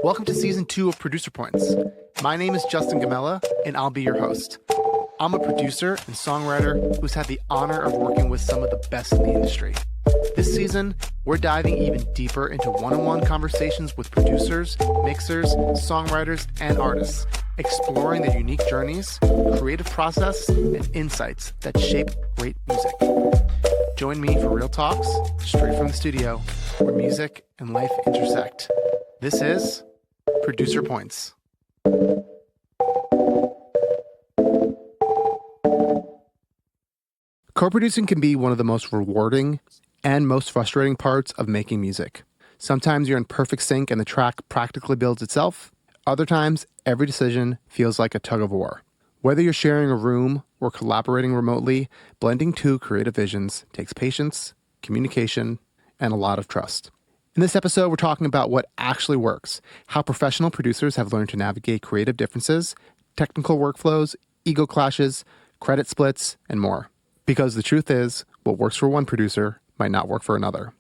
Welcome to Season 2 of Producer Points. My name is Justin Gammella, and I'll be your host. I'm a producer and songwriter who's had the honor of working with some of the best in the industry. This season, we're diving even deeper into one-on-one conversations with producers, mixers, songwriters, and artists, exploring their unique journeys, creative process, and insights that shape great music. Join me for real talks, straight from the studio, where music and life intersect. This is Producer Points. Co-producing can be one of the most rewarding and most frustrating parts of making music. Sometimes you're in perfect sync and the track practically builds itself. Other times, every decision feels like a tug of war. Whether you're sharing a room or collaborating remotely, blending two creative visions takes patience, communication, and a lot of trust. In this episode, we're talking about what actually works, how professional producers have learned to navigate creative differences, technical workflows, ego clashes, credit splits, and more. Because the truth is, what works for one producer might not work for another.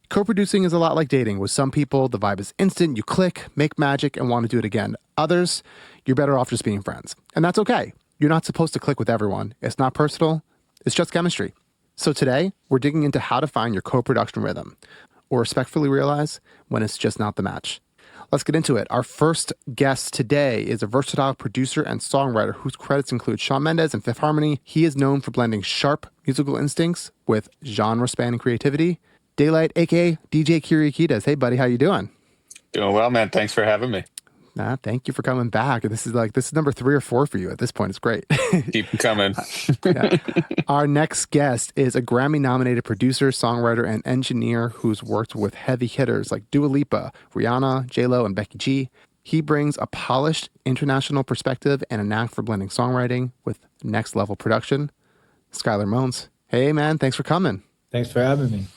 Co-producing is a lot like dating. With some people, the vibe is instant, you click, make magic, and want to do it again. Others, you're better off just being friends. And that's okay. You're not supposed to click with everyone. It's not personal. It's just chemistry. So today, we're digging into how to find your co-production rhythm, or respectfully realize when it's just not the match. Let's get into it. Our first guest today is a versatile producer and songwriter whose credits include Shawn Mendes and Fifth Harmony. He is known for blending sharp musical instincts with genre-spanning creativity. Daylight, aka DJ Kyriakides. Hey, buddy, how you doing? Doing well, man. Thanks for having me. Thank you for coming back. This is number 3 or 4 for you at this point. It's great. Keep them coming. Yeah. Our next guest is a Grammy-nominated producer, songwriter, and engineer who's worked with heavy hitters like Dua Lipa, Rihanna, J-Lo, and Becky G. He brings a polished international perspective and a knack for blending songwriting with next-level production. Skylar Mones. Hey, man. Thanks for coming. Thanks for having me.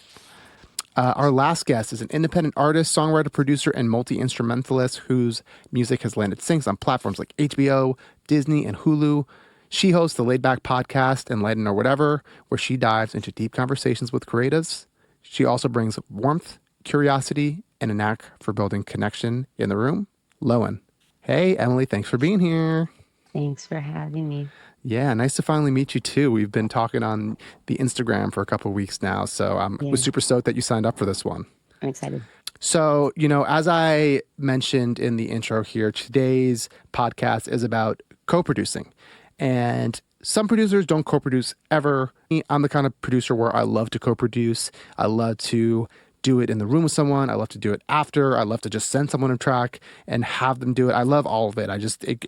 Our last guest is an independent artist, songwriter, producer, and multi-instrumentalist whose music has landed syncs on platforms like HBO, Disney, and Hulu. She hosts the Laid Back podcast, Enlighten or Whatever, where she dives into deep conversations with creatives. She also brings warmth, curiosity, and a knack for building connection in the room. Lowen. Hey, Emily, thanks for being here. Thanks for having me. Yeah, nice to finally meet you too. We've been talking on the Instagram for a couple of weeks now, so I was super stoked that you signed up for this one. I'm excited. So, as I mentioned in the intro here, today's podcast is about co-producing. And some producers don't co-produce ever. I'm the kind of producer where I love to co-produce. I love to do it in the room with someone. I love to do it after. I love to just send someone a track and have them do it. I love all of it.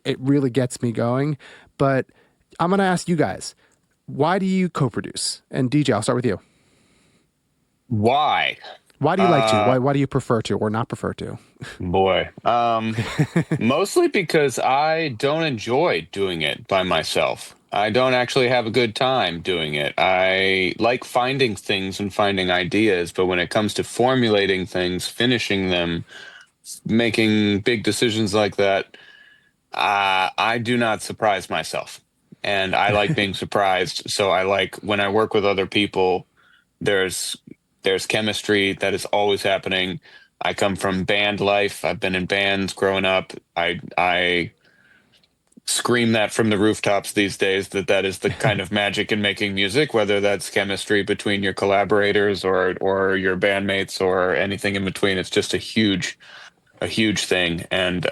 It really gets me going. But I'm going to ask you guys, why do you co-produce? And DJ, I'll start with you. Why? Why do you like to? Why do you prefer to or not prefer to? Boy. Mostly because I don't enjoy doing it by myself. I don't actually have a good time doing it. I like finding things and finding ideas, but when it comes to formulating things, finishing them, making big decisions like that, I do not surprise myself. And I like being surprised. So I like when I work with other people, there's chemistry that is always happening. I come from band life. I've been in bands growing up. I scream that from the rooftops these days that is the kind of magic in making music, whether that's chemistry between your collaborators or your bandmates or anything in between. It's just a huge thing. And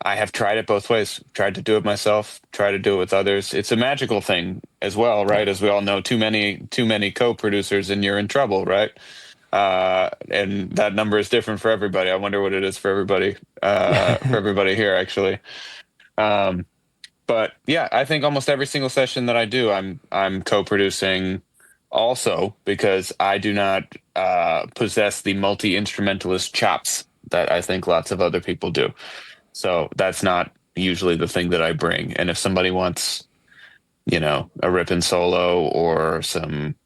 I have tried it both ways, tried to do it myself, try to do it with others. It's a magical thing as well, right? As we all know, too many co-producers and you're in trouble, right? And that number is different for everybody. I wonder what it is for everybody, for everybody here, actually. But yeah, I think almost every single session that I do, I'm co-producing also because I do not possess the multi-instrumentalist chops that I think lots of other people do. So that's not usually the thing that I bring. And if somebody wants, a ripping solo or some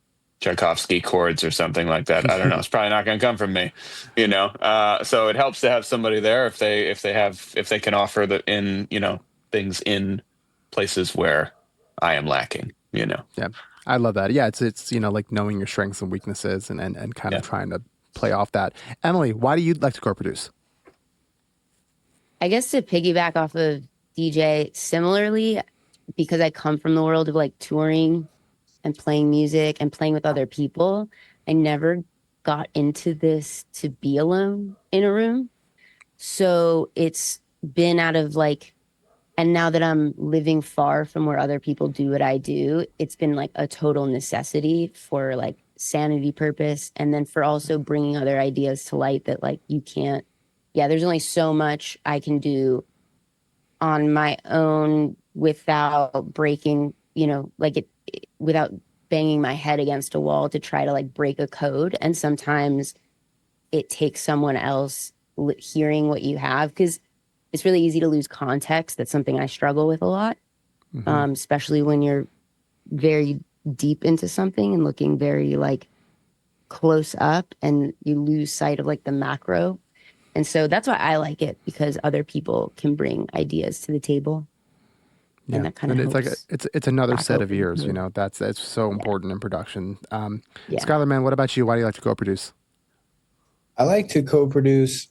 Tchaikovsky chords or something like that, I don't know. It's probably not going to come from me, So it helps to have somebody there if they can offer things in places where I am lacking, Yeah, I love that. Yeah, it's like knowing your strengths and weaknesses and kind of trying to play off that. Emily, why do you like to co-produce? I guess to piggyback off of DJ, similarly, because I come from the world of like touring and playing music and playing with other people, I never got into this to be alone in a room. So it's been out of like, and now that I'm living far from where other people do what I do, it's been like a total necessity for like sanity purpose. And then for also bringing other ideas to light that like you can't, yeah, there's only so much I can do on my own without breaking, like without banging my head against a wall to try to like break a code. And sometimes it takes someone else hearing what you have because it's really easy to lose context. That's something I struggle with a lot, especially when you're very deep into something and looking very like close up and you lose sight of like the macro. And so that's why I like it because other people can bring ideas to the table and Yeah, that kind of and it's like helps it's another crack set of open the ears. code. That's so Yeah. important in production. Yeah. Skylar, man, what about you? Why do you like to co-produce? I like to co-produce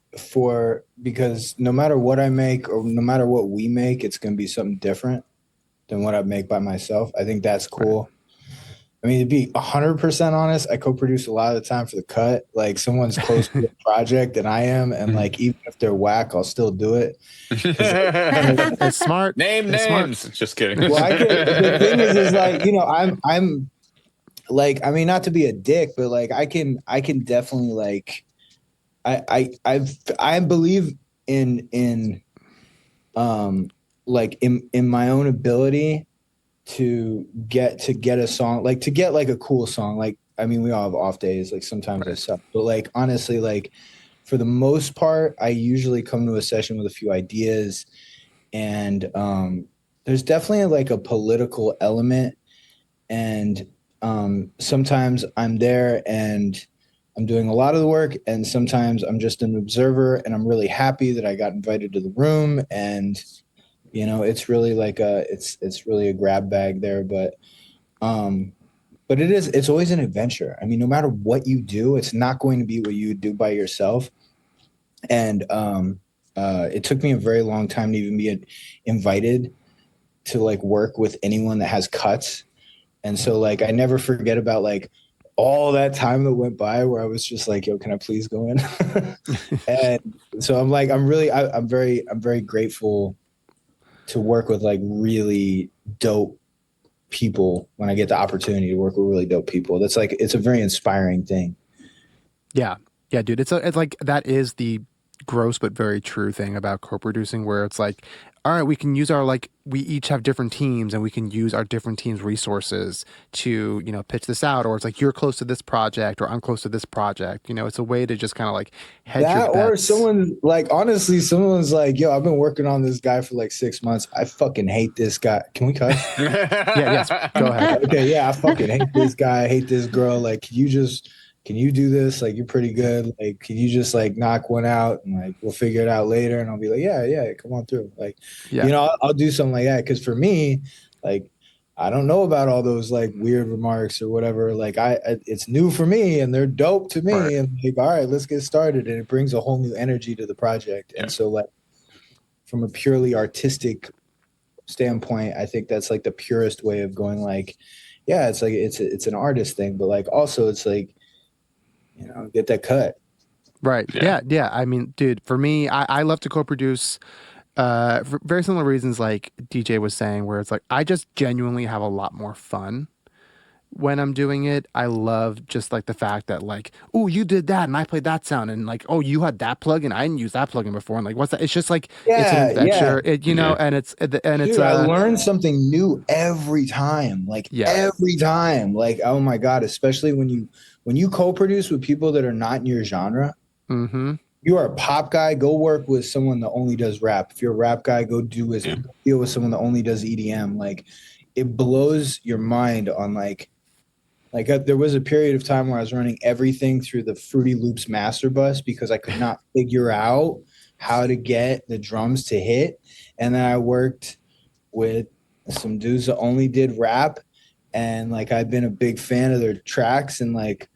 because no matter what I make or no matter what we make, it's going to be something different than what I make by myself. I think that's Right. cool. I mean, to be 100% honest, I co-produce a lot of the time for the cut. Like someone's close to the project than I am, and like even if they're whack, I'll still do it. It's smart. Name It's smart. names. Just kidding. Well, the thing is like I'm like I mean not to be a dick, but like I can definitely like I believe in like in my own ability to get a song, like to get like a cool song. Like I mean we all have off days, like sometimes I Right. suck, but like honestly, like for the most part I usually come to a session with a few ideas, and there's definitely like a political element, and sometimes I'm there and I'm doing a lot of the work, and sometimes I'm just an observer and I'm really happy that I got invited to the room, and it's really like it's really a grab bag there, but it's always an adventure. I mean, no matter what you do, it's not going to be what you would do by yourself. And it took me a very long time to even be invited to like work with anyone that has cuts. And so like I never forget about like all that time that went by where I was just like, yo, can I please go in? And so I'm like, I'm very grateful to work with like really dope people when I get the opportunity to work with really dope people. That's like, it's a very inspiring thing. Yeah, yeah, dude. It's like that is the gross but very true thing about co-producing, where it's like, all right, we can use we each have different teams and we can use our different teams' resources to pitch this out, or it's like you're close to this project or I'm close to this project. It's a way to just kind of like hedge your That or bets. someone like, honestly, someone's like, yo, I've been working on this guy for like 6 months. I fucking hate this guy. Can we cut? Yeah, yes, go ahead. Okay, yeah, I fucking hate this guy. I hate this girl. Like, can you do this? Like, you're pretty good. Like, can you just like knock one out and like we'll figure it out later? And I'll be like, yeah, come on through. Like, Yeah, I'll do something like that because for me, like, I don't know about all those like weird remarks or whatever. Like, it's new for me and they're dope to me. right. And like, all right, let's get started. And it brings a whole new energy to the project. Yeah. And so, like, from a purely artistic standpoint, I think that's like the purest way of going. Like, yeah, it's like it's an artist thing, but like also it's like get that cut. Right. Yeah. Yeah. I mean, dude, for me, I love to co-produce for very similar reasons like DJ was saying, where it's like I just genuinely have a lot more fun when I'm doing it. I love just like the fact that like, oh, you did that and I played that sound, and like, oh, you had that plugin, I didn't use that plugin before, and like, what's that? It's just like it's an Yeah, adventure, Yeah. and it's dude, I learn something new every time. Like Yeah. every time. Like, oh my God, especially when you co-produce with people that are not in your genre. Mm-hmm. You are a pop guy, go work with someone that only does rap. If you're a rap guy, go deal with someone that only does EDM. Like, it blows your mind on there was a period of time where I was running everything through the Fruity Loops master bus because I could not figure out how to get the drums to hit. And then I worked with some dudes that only did rap, and like I've been a big fan of their tracks, and like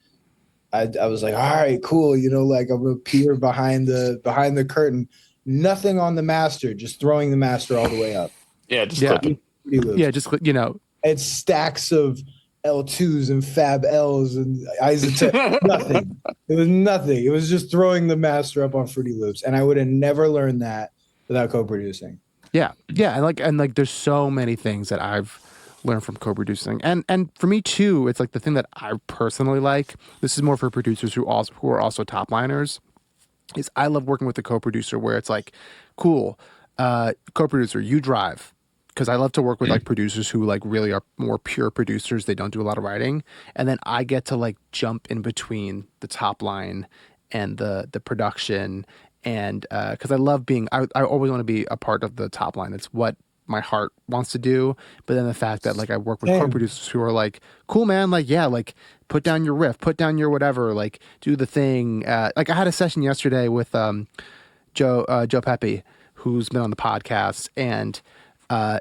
I was like, all right, cool, like I'm a peer behind the curtain. nothing on the master, just throwing the master all the way up. Yeah, just clipping. Fruity Loops. Yeah, just It's stacks of L2s and Fab Ls and isotope. Nothing. It was nothing. It was just throwing the master up on Fruity Loops, and I would have never learned that without co-producing. Yeah, and like there's so many things that I've learned from co-producing, and for me too, it's like the thing that I personally like. This is more for producers who are also top liners. Is I love working with a co-producer where it's like, cool, co-producer, you drive. Because I love to work with like producers who like really are more pure producers. They don't do a lot of writing, and then I get to like jump in between the top line and the production, and because I love being, I always want to be a part of the top line. It's what my heart wants to do. But then the fact that like I work with co-producers who are like, cool, man, like yeah, like put down your riff, put down your whatever, like do the thing. Like I had a session yesterday with Joe Pepe, who's been on the podcast, and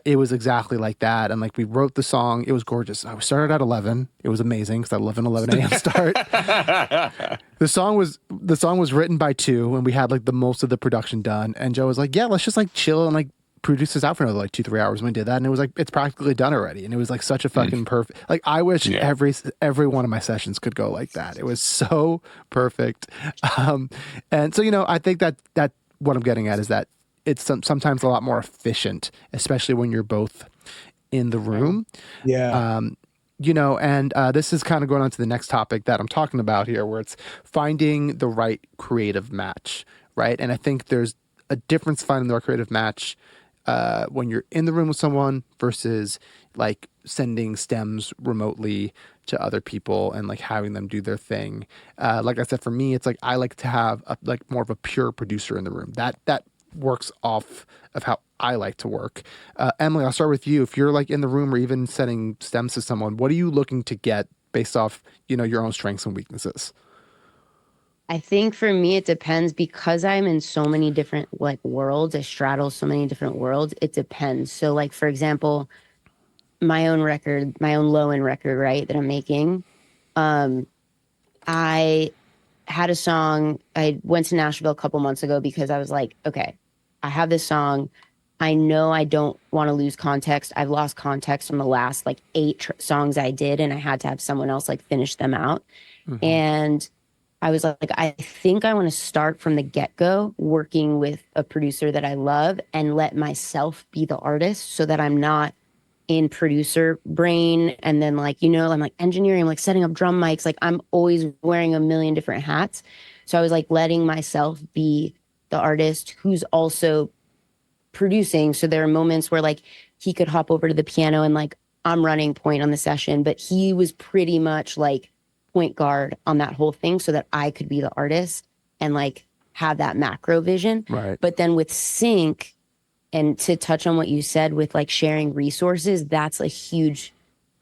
it was exactly like that. And like we wrote the song. It was gorgeous. I started at 11. It was amazing because I love an 11 a.m. start. The song was written by 2, and we had like the most of the production done. And Joe was like, yeah, let's just like chill and like produce this out for another like 2-3 hours. And we did that, and it was like it's practically done already. And it was like such a fucking perfect. Like I wish every one of my sessions could go like that. It was so perfect. And so I think that what I'm getting at is that it's sometimes a lot more efficient, especially when you're both in the room. Yeah. And this is kind of going on to the next topic that I'm talking about here, where it's finding the right creative match, right? And I think there's a difference finding the right creative match when you're in the room with someone versus like sending stems remotely to other people and like having them do their thing. Like I said, for me, it's like I like to have like more of a pure producer in the room. That works off of how I like to work. Emily, I'll start with you. If you're like in the room or even sending stems to someone, what are you looking to get based off, your own strengths and weaknesses? I think for me, it depends because I'm in so many different like worlds. I straddle so many different worlds. It depends. So like, for example, my own Lowen record, right, that I'm making. I had a song. I went to Nashville a couple months ago because I was like, okay, I have this song. I know I don't want to lose context. I've lost context from the last like 8 songs I did, and I had to have someone else like finish them out. Mm-hmm. And I was like, I think I want to start from the get-go working with a producer that I love and let myself be the artist so that I'm not in producer brain and then like I'm like engineering, I'm like setting up drum mics, like I'm always wearing a million different hats. So I was like letting myself be the artist who's also producing. So there are moments where like he could hop over to the piano and like I'm running point on the session, but he was pretty much like point guard on that whole thing so that I could be the artist and like have that macro vision. Right. But then with sync, and to touch on what you said with like sharing resources, that's a huge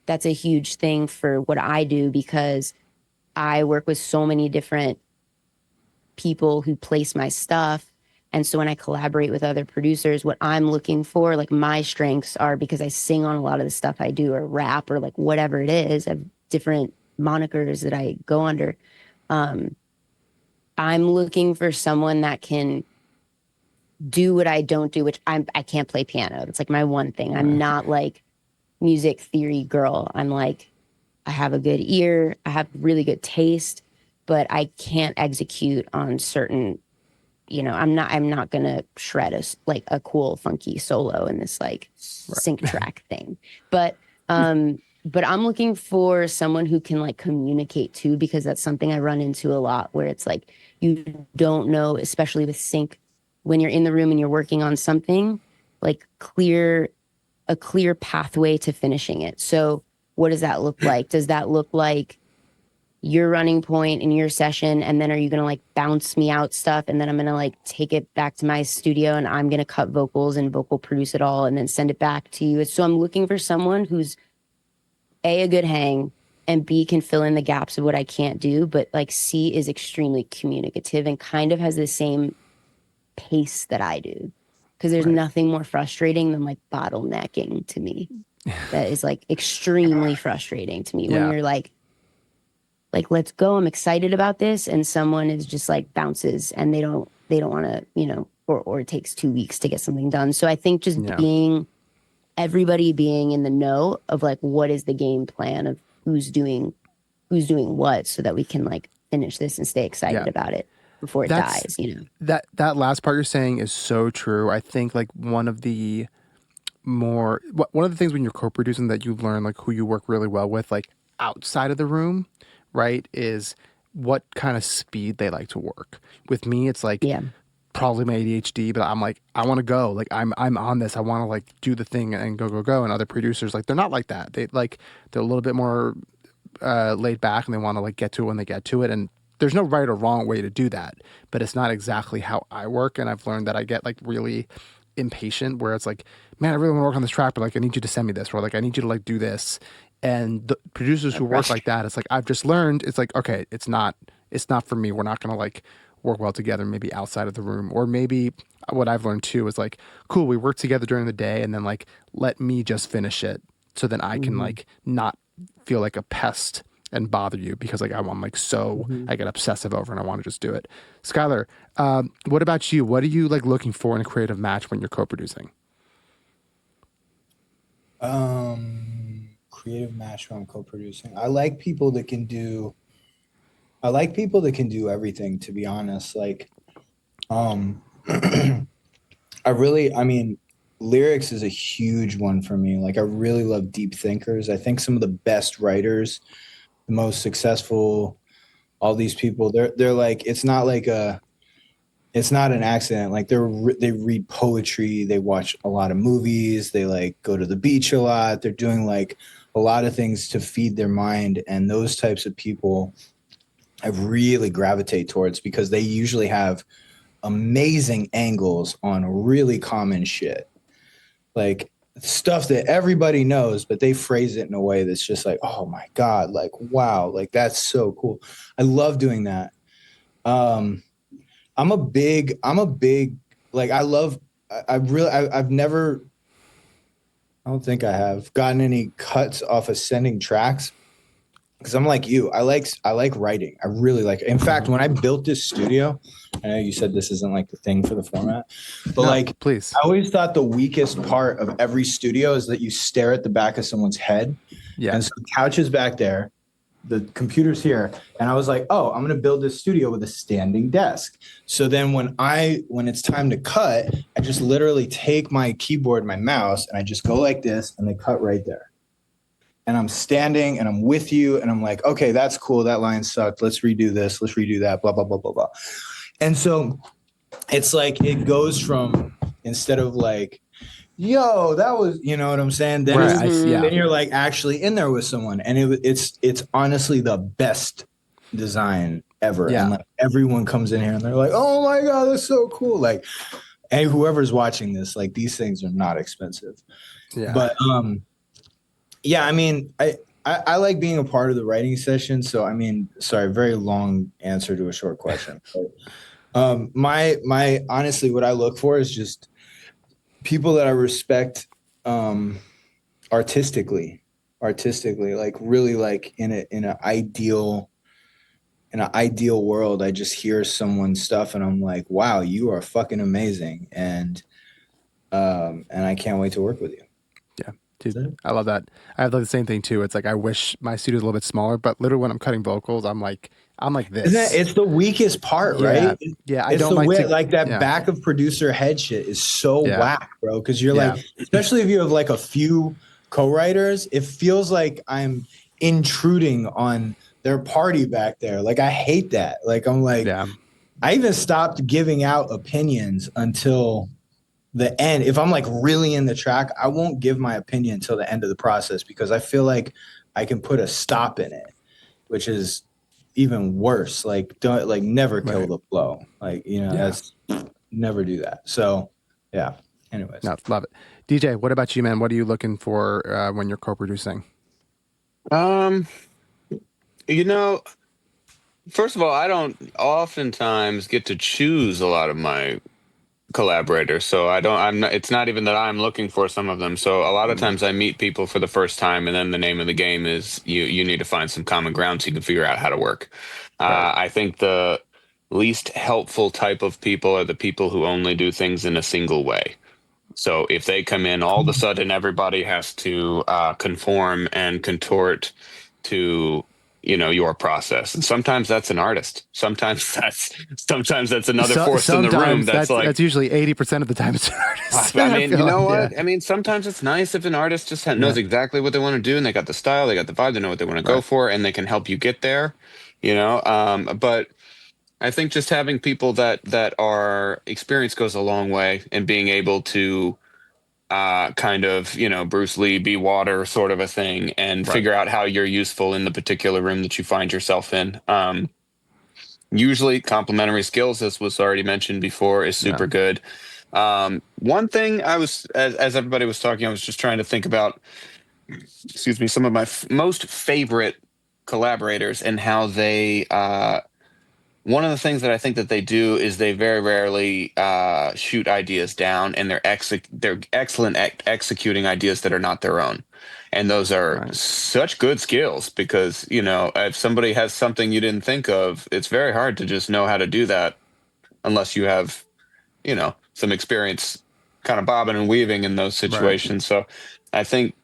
thing for what I do because I work with so many different people who place my stuff. And so when I collaborate with other producers, what I'm looking for, like my strengths are because I sing on a lot of the stuff I do or rap or like whatever it is. I have different monikers that I go under. I'm looking for someone that can do what I don't do, which I can't play piano. It's like my one thing. I'm not like music theory girl. I'm like, I have a good ear. I have really good taste, but I can't execute on certain, I'm not going to shred a cool funky solo in this like sync track thing. But I'm looking for someone who can like communicate too, because that's something I run into a lot where it's like, you don't know, especially with sync, when you're in the room and you're working on something, like a clear pathway to finishing it. So what does that look like? Does that look like your running point in your session? And then are you going to like bounce me out stuff? And then I'm going to like take it back to my studio and I'm going to cut vocals and vocal produce it all and then send it back to you. So I'm looking for someone who's a good hang and B can fill in the gaps of what I can't do. But like C is extremely communicative and kind of has the same pace that I do, because there's nothing more frustrating than like bottlenecking to me. That is like extremely frustrating to me when you're like let's go, I'm excited about this, and someone is just like bounces and they don't want to or it takes 2 weeks to get something done. So I think just Yeah. everybody being in the know of like what is the game plan of who's doing what, so that we can like finish this and stay excited Yeah. about it before it That's dies, you know. that last part you're saying is so true. I think like one of the things when you're co-producing that you learn like who you work really well with, like outside of the room, right, is what kind of speed they like to work. With me, it's like Yeah. probably my ADHD, but I'm like, I want to go. Like I'm on this. I want to like do the thing and go. And other producers, like they're not like that. They're a little bit more laid back and they want to like get to it when they get to it. And there's no right or wrong way to do that, but it's not exactly how I work. And I've learned that I get like really impatient where it's like, man, I really want to work on this track, but like I need you to send me this, or like I need you to like do this. And the producers who work like that, it's like I've just learned, it's like, okay, it's not for me. We're not gonna like work well together, maybe outside of the room. Or maybe what I've learned too is like, cool, we work together during the day and then like let me just finish it so then I can like not feel like a pest and bother you because like I'm like I get obsessive over and I want to just do it. Skylar, what about you? What are you like looking for in a creative match when you're co-producing? Creative match when I'm co-producing. I like people that can do everything, to be honest. Like, I mean, lyrics is a huge one for me. Like, I really love deep thinkers. I think some of the best writers, the most successful, all these people, they're like, it's not an accident. Like they read poetry, they watch a lot of movies, they like go to the beach a lot. They're doing like a lot of things to feed their mind. And those types of people I really gravitate towards because they usually have amazing angles on really common shit. Like stuff that everybody knows, but they phrase it in a way that's just like, oh my God, like, wow, like that's so cool. I love doing that. I'm a big, like, I've never, I don't think I have gotten any cuts off ascending tracks because I'm like you. I like writing. I really like it. In fact, when I built this studio, I know you said this isn't like the thing for the format, but No, like, please. I always thought the weakest part of every studio is that you stare at the back of someone's head. Yeah. And so the couch is back there, the computer's here, and I was like, oh, I'm gonna build this studio with a standing desk. So then when it's time to cut, I just literally take my keyboard, my mouse, and I just go like this, and they cut right there. And I'm standing and I'm with you, and I'm like, okay, that's cool. That line sucked. Let's redo this. Let's redo that. Blah blah blah blah blah. And so it's like it goes from, instead of like, yo, that was, you know what I'm saying? Then, Right. then you're like actually in there with someone, and it's honestly the best design ever. Yeah. And like everyone comes in here and they're like, oh my God, that's so cool. Like, hey, whoever's watching this, like these things are not expensive. Yeah. But yeah, I mean, I like being a part of the writing session. So I mean, sorry, very long answer to a short question. But, my honestly, what I look for is just people that I respect artistically, like really like in an ideal world. I just hear someone's stuff and I'm like, wow, you are fucking amazing. And I can't wait to work with you. Yeah. Dude, I love that. I have the same thing too. It's like I wish my studio's a little bit smaller, but literally when I'm cutting vocals, I'm like this. Isn't it? It's the weakest part, right? Yeah, I it's don't like that back of producer head shit is so whack, bro. Because you're like, especially if you have like a few co-writers, it feels like I'm intruding on their party back there. Like I hate that. Like I'm like, I even stopped giving out opinions until the end. If I'm like really in the track, I won't give my opinion until the end of the process because I feel like I can put a stop in it, which is even worse. Like don't like never kill the flow. Like, you know, that's never do that. So yeah. Anyways. No, love it. DJ, what about you, man? What are you looking for when you're co-producing? You know, first of all, I don't oftentimes get to choose a lot of my collaborators, so it's not even that I'm looking for some of them. So a lot of times I meet people for the first time, and then the name of the game is you need to find some common ground so you can figure out how to work. I think the least helpful type of people are the people who only do things in a single way. So if they come in, all of a sudden everybody has to conform and contort to your process, and sometimes that's an artist. Sometimes that's another force in the room. That's usually 80% of the time it's an artist. I mean, you know what? Yeah. I mean, sometimes it's nice if an artist just knows exactly what they want to do, and they got the style, they got the vibe, they know what they want to go for, and they can help you get there. But I think just having people that are experience goes a long way, and being able to kind of, Bruce Lee be water sort of a thing, and figure out how you're useful in the particular room that you find yourself in. Usually complementary skills, as was already mentioned before, is super good. One thing as everybody was talking, I was just trying to think about, excuse me, some of my most favorite collaborators and how they, one of the things that I think that they do is they very rarely shoot ideas down, and they're excellent at executing ideas that are not their own. And those are such good skills, because, if somebody has something you didn't think of, it's very hard to just know how to do that unless you have, some experience kind of bobbing and weaving in those situations. So I think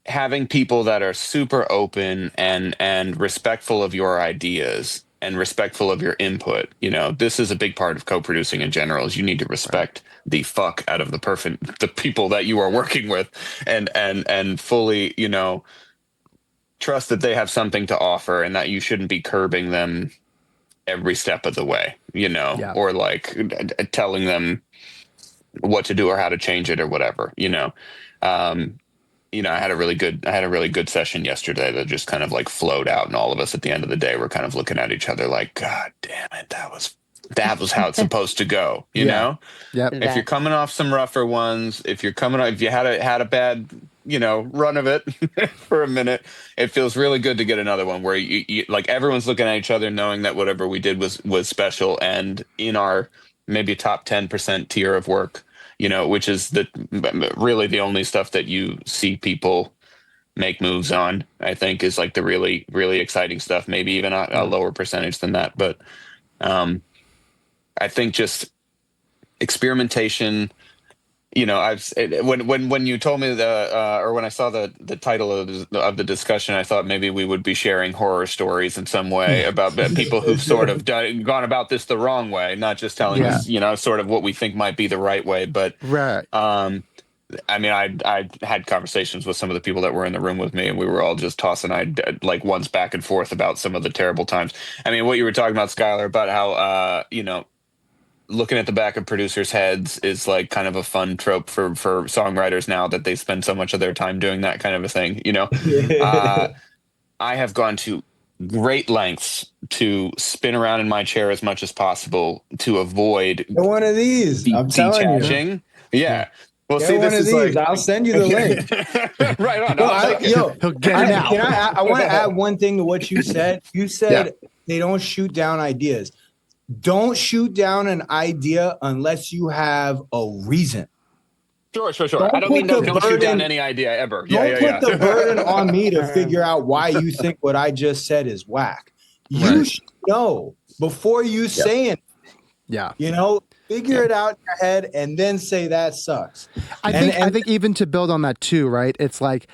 having people that are super open and respectful of your ideas and respectful of your input, this is a big part of co-producing in general, is you need to respect the fuck out of the people that you are working with, and fully, trust that they have something to offer, and that you shouldn't be curbing them every step of the way, or like telling them what to do or how to change it or whatever. I had a really good session yesterday that just kind of like flowed out, and all of us at the end of the day were kind of looking at each other like, God damn it, that was how it's supposed to go. You know? Yep. If you're coming off some rougher ones, if you had a bad, run of it for a minute, it feels really good to get another one where you like everyone's looking at each other, knowing that whatever we did was special, and in our maybe top 10% tier of work, which is really the only stuff that you see people make moves on, I think, is like the really, really exciting stuff, maybe even a lower percentage than that. But I think just experimentation, when you told me or when I saw the title of the discussion, I thought maybe we would be sharing horror stories in some way about people who've sort of gone about this the wrong way, not just telling us, sort of what we think might be the right way. But I mean, I had conversations with some of the people that were in the room with me, and we were all just tossing like ones back and forth about some of the terrible times. I mean, what you were talking about, Skylar, about how looking at the back of producers' heads is like kind of a fun trope for songwriters now, that they spend so much of their time doing that kind of a thing. I have gone to great lengths to spin around in my chair as much as possible to avoid one of these. I'm telling you. Yeah. Well, Get see, one this of is these. like, I'll send you the link. Right on. He'll get it now. I want to add one thing to what you said. You said they don't shoot down ideas. Don't shoot down an idea unless you have a reason. Sure. I don't mean don't shoot down any idea ever. Don't put the burden on me to figure out why you think what I just said is whack. You should know before you say it. Yeah. Figure it out in your head and then say that sucks. I think even to build on that too, right? It's like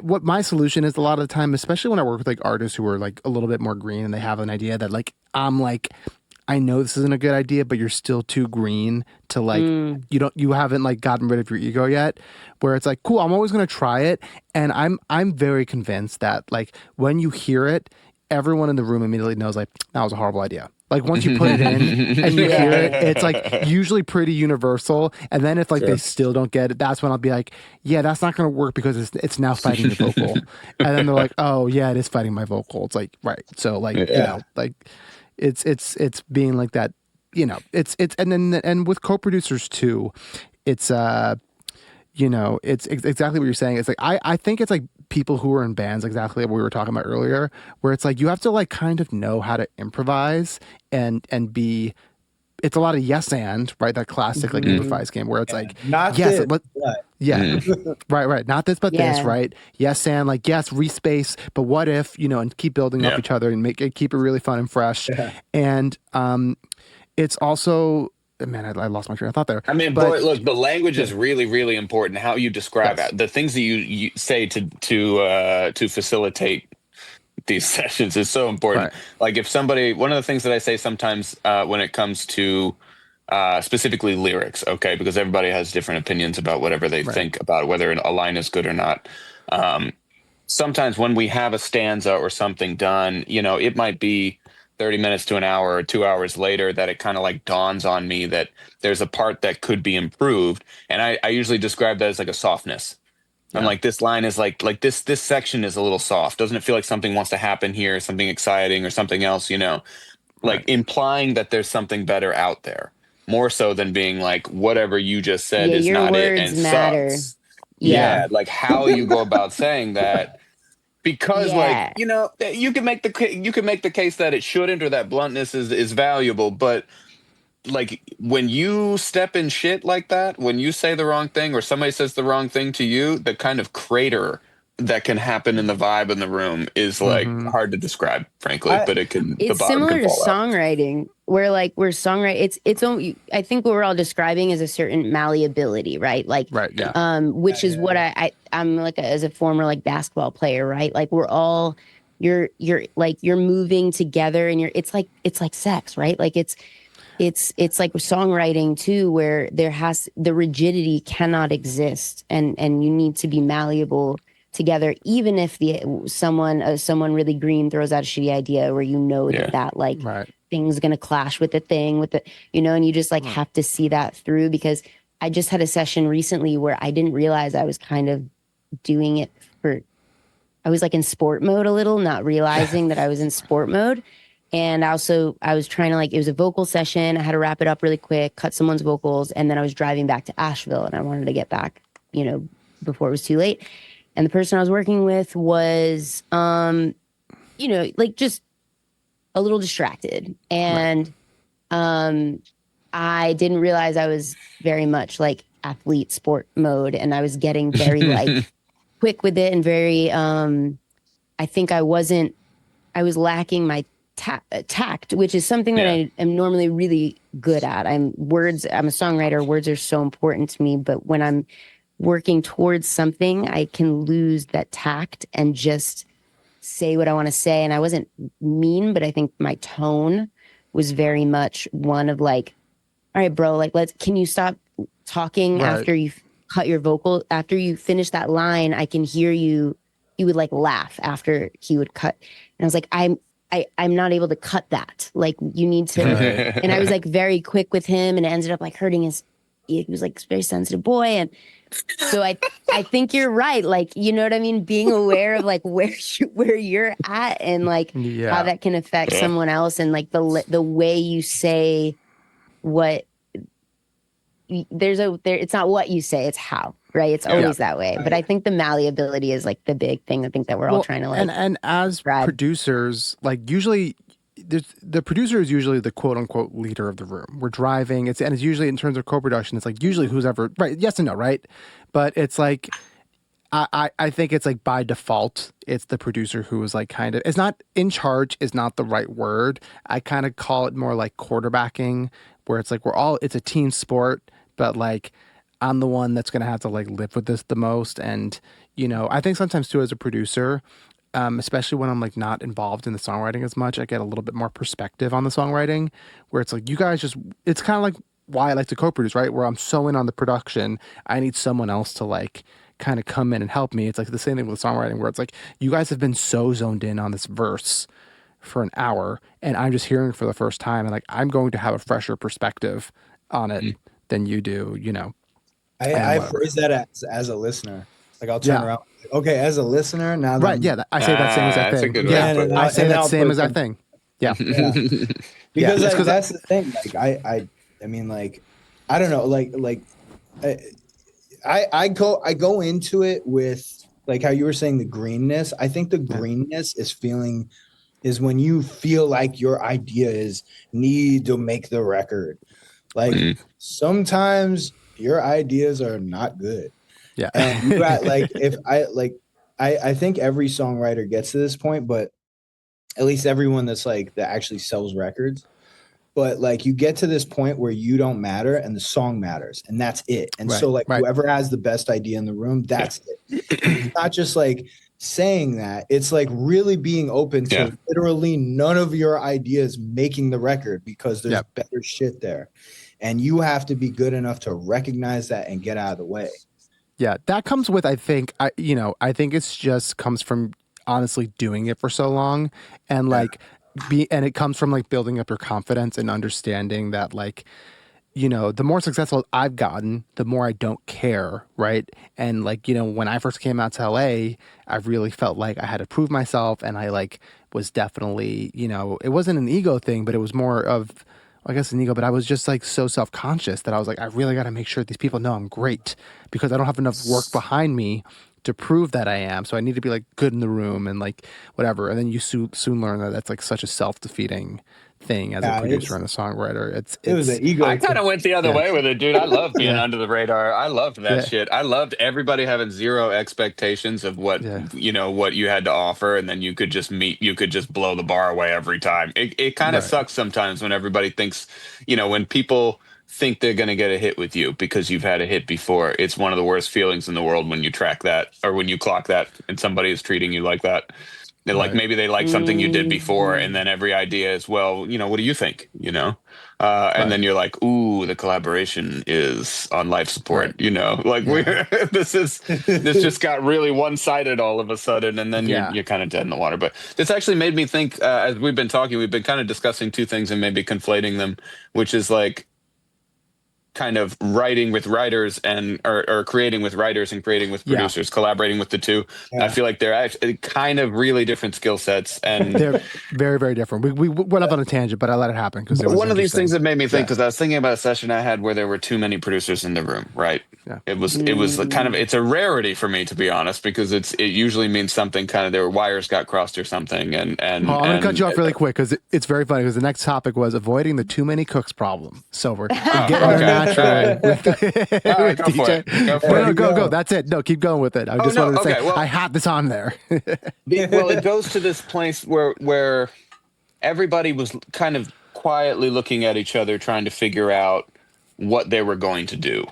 what my solution is a lot of the time, especially when I work with like artists who are like a little bit more green and they have an idea that like I'm like, I know this isn't a good idea, but you're still too green to like you haven't like gotten rid of your ego yet. Where it's like, cool, I'm always gonna try it. And I'm very convinced that like when you hear it, everyone in the room immediately knows like that was a horrible idea. Like once you put it in and you hear it, it's like usually pretty universal. And then if like they still don't get it, that's when I'll be like, yeah, that's not going to work because it's now fighting your vocal. And then they're like, oh yeah, it is fighting my vocal. It's like, right. So like, like it's being like that, it's and with co-producers too, it's it's exactly what you're saying. It's like, I think it's like people who are in bands, exactly what we were talking about earlier, where it's like, you have to like kind of know how to improvise and be, it's a lot of yes and, right? That classic like improvise game where it's like, not yes, this, Yeah. Right. Not this, but this, Yeah. right? Yes, and like, yes, respace, but what if, and keep building up Yeah. each other and keep it really fun and fresh. Yeah. And it's also, man, I lost my train of thought there. I mean, but boy, look, the language is really, really important. How you describe Yes. it, the things that you say to facilitate these sessions is so important. Right. Like if one of the things that I say sometimes when it comes to specifically lyrics, okay, because everybody has different opinions about whatever they Right. think about whether a line is good or not. Sometimes when we have a stanza or something done, it might be 30 minutes to an hour or 2 hours later that it kind of like dawns on me that there's a part that could be improved. And I usually describe that as like a softness. I'm Yeah. like, this line is like this section is a little soft. Doesn't it feel like something wants to happen here, something exciting or something else, like Right. implying that there's something better out there, more so than being like, whatever you just said Yeah, is your not it words and matter. sucks. Yeah. Yeah, like how you go about saying that, because like, Yeah. you can make the case that it shouldn't, or that bluntness is valuable, but like when you step in shit like that, when you say the wrong thing or somebody says the wrong thing to you, the kind of crater that can happen in the vibe in the room is like Mm-hmm. hard to describe, frankly, but the It's bottom can similar to fall out. songwriting, where songwriting, it's only, I think what we're all describing is a certain malleability, right? Like, Right. Yeah. which is what I'm like as a former like basketball player, right? Like we're all, you're like, you're moving together and it's like sex, right? Like it's like songwriting too, where the rigidity cannot exist, and you need to be malleable together, even if someone really green throws out a shitty idea where Yeah. that like Right. thing's gonna clash with the thing with the and you just like have to see that through. Because I just had a session recently where I didn't realize I was kind of doing it I was like in sport mode a little, not realizing that I was in sport mode. And also, I was trying to it was a vocal session. I had to wrap it up really quick, cut someone's vocals, and then I was driving back to Asheville, and I wanted to get back, before it was too late. And the person I was working with was, just a little distracted, and I didn't realize I was very much like athlete sport mode, and I was getting very quick with it and very. I think I was lacking my tact, which is something that I am normally really good at. I'm a songwriter. Words are so important to me, but when I'm working towards something, I can lose that tact and just say what I want to say. And I wasn't mean, but I think my tone was very much one of like, all right, bro, like can you stop talking after you cut your vocal, after you finish that line? I can hear you. He would like laugh after he would cut. And I was like, I'm not able to cut that. Like you need to. And I was like very quick with him, and it ended up like hurting he was like a very sensitive boy. And so I think you're right. Like, you know what I mean? Being aware of like where you're at, and like how that can affect someone else, and like the way you say what it's not what you say, it's how, right? It's always that way. But I think the malleability is like the big thing. I think that we're all trying to like, and as producers, like usually the producer is usually the quote unquote leader of the room. We're driving. It's usually in terms of co-production, it's like usually who's ever right. Yes and no, right? But it's like, I think it's like by default, it's the producer who is like kind of, it's not in charge is not the right word. I kind of call it more like quarterbacking, where it's like it's a team sport, but like I'm the one that's going to have to like live with this the most. And, I think sometimes too, as a producer, especially when I'm like not involved in the songwriting as much, I get a little bit more perspective on the songwriting, where it's like, you guys it's kind of like why I like to co-produce, right? Where I'm so in on the production, I need someone else to like kind of come in and help me. It's like the same thing with songwriting, where it's like, you guys have been so zoned in on this verse for an hour, and I'm just hearing it for the first time, and like I'm going to have a fresher perspective on it than you do, I phrase that as a listener. Like I'll turn around. Okay, as a listener, now that I say that same exact thing. I say that same exact thing. Yeah. Because that's the thing. Like I mean, like I don't know. I go into it with like how you were saying the greenness. I think the greenness is when you feel like your ideas need to make the record. Like sometimes your ideas are not good. Yeah. And you got like, if I like, I think every songwriter gets to this point, but at least everyone that's like that actually sells records. But like you get to this point where you don't matter and the song matters, and that's it. And Right. so like Right. whoever has the best idea in the room, that's it. It's not just like saying that, it's like really being open to Yeah. literally none of your ideas making the record, because there's Yep. better shit there. And you have to be good enough to recognize that and get out of the way. Yeah, that comes with, I think, I think it's just comes from honestly doing it for so long, and like and it comes from like building up your confidence and understanding that like, the more successful I've gotten, the more I don't care, right? And like, when I first came out to LA, I really felt like I had to prove myself, and I like was definitely, it wasn't an ego thing, but it was more of, I guess, an ego, but I was just like so self-conscious that I was like, I really got to make sure these people know I'm great, because I don't have enough work behind me to prove that I am. So I need to be like good in the room and like whatever. And then you soon learn that that's like such a self-defeating thing as a producer and a songwriter. It was It's an ego. I kind of went the other way with it, dude. I love being Yeah. under the radar. I loved that Yeah. shit. I loved everybody having zero expectations of what Yeah. what you had to offer, and then you could just blow the bar away every time. It kind of Right. sucks sometimes when everybody thinks, when people think they're going to get a hit with you because you've had a hit before. It's one of the worst feelings in the world when you track that, or when you clock that and somebody is treating you like that. And like Right. maybe they like something you did before, and then every idea is, well, what do you think? And then you're like, ooh, the collaboration is on life support. Right. Like Yeah. this just got really one sided all of a sudden, and then Yeah. you're kind of dead in the water. But this actually made me think. As we've been talking, we've been kind of discussing two things and maybe conflating them, which is like kind of writing with writers and or creating with writers and creating with Yeah. producers, collaborating with the two. Yeah. I feel like they're actually kind of really different skill sets, and They're very, very different. We went up on a tangent, but I let it happen because it was one of these things interesting. that made me think, because I was thinking about a session I had where there were too many producers in the room, right? Yeah. It was kind of, it's a rarity for me, to be honest, because it usually means something kind of, their wires got crossed or something. And I'm going to cut you off really quick because it's very funny, because the next topic was avoiding the too many cooks problem. So we're getting there naturally with right, go for DJ. it. Go for it. Go. That's it. No, keep going with it. I just wanted to say, well, I had this on there. well, it goes to this place where everybody was kind of quietly looking at each other, trying to figure out what they were going to do.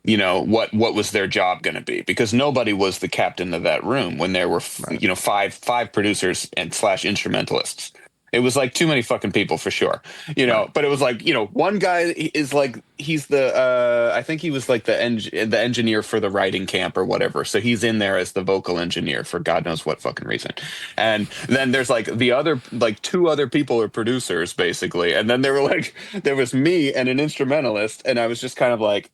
What was their job going to be? Because nobody was the captain of that room when there were five producers and / instrumentalists. It was like too many fucking people for sure. Right. But it was like, one guy is like, he's the I think he was like the engineer for the writing camp or whatever. So he's in there as the vocal engineer for God knows what fucking reason. And then there's like the other, like two other people are producers basically. And then there was me and an instrumentalist, and I was just kind of like,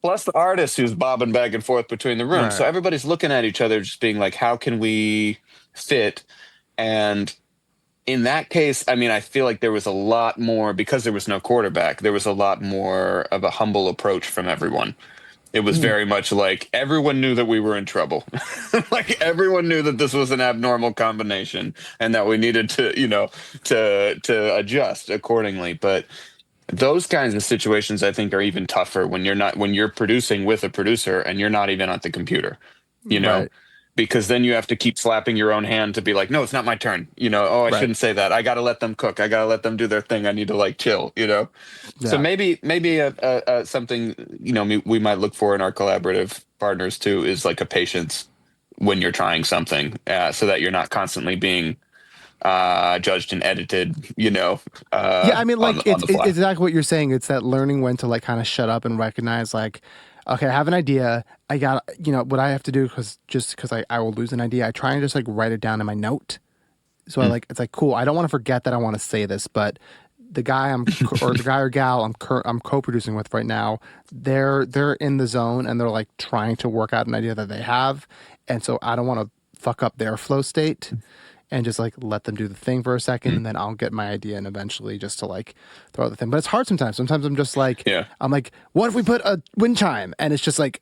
plus the artist who's bobbing back and forth between the rooms. Right. So everybody's looking at each other, just being like, how can we fit? And in that case, I mean, I feel like there was a lot more, because there was no quarterback, there was a lot more of a humble approach from everyone. It was very much like everyone knew that we were in trouble. Like everyone knew that this was an abnormal combination and that we needed to, to adjust accordingly. But those kinds of situations, I think, are even tougher when you're producing with a producer and you're not even at the computer, Right. because then you have to keep slapping your own hand to be like, no, it's not my turn. Oh, I Right. shouldn't say that. I got to let them cook. I got to let them do their thing. I need to like chill, So Yeah. maybe something, we might look for in our collaborative partners too, is like a patience when you're trying something, so that you're not constantly being judged and edited, Yeah, I mean, like, on the fly. it's exactly what you're saying. It's that learning when to like kind of shut up and recognize, like, okay, I have an idea. I got, what I have to do, because I will lose an idea. I try and just like write it down in my note. So it's like, cool. I don't want to forget that I want to say this, but the guy or the guy or gal I'm co-producing with right now, they're in the zone and they're like trying to work out an idea that they have, and so I don't want to fuck up their flow state, and just like let them do the thing for a second, and then I'll get my idea and eventually just to like throw the thing. But it's hard sometimes. Sometimes I'm just like, Yeah. I'm like, what if we put a wind chime? And it's just like,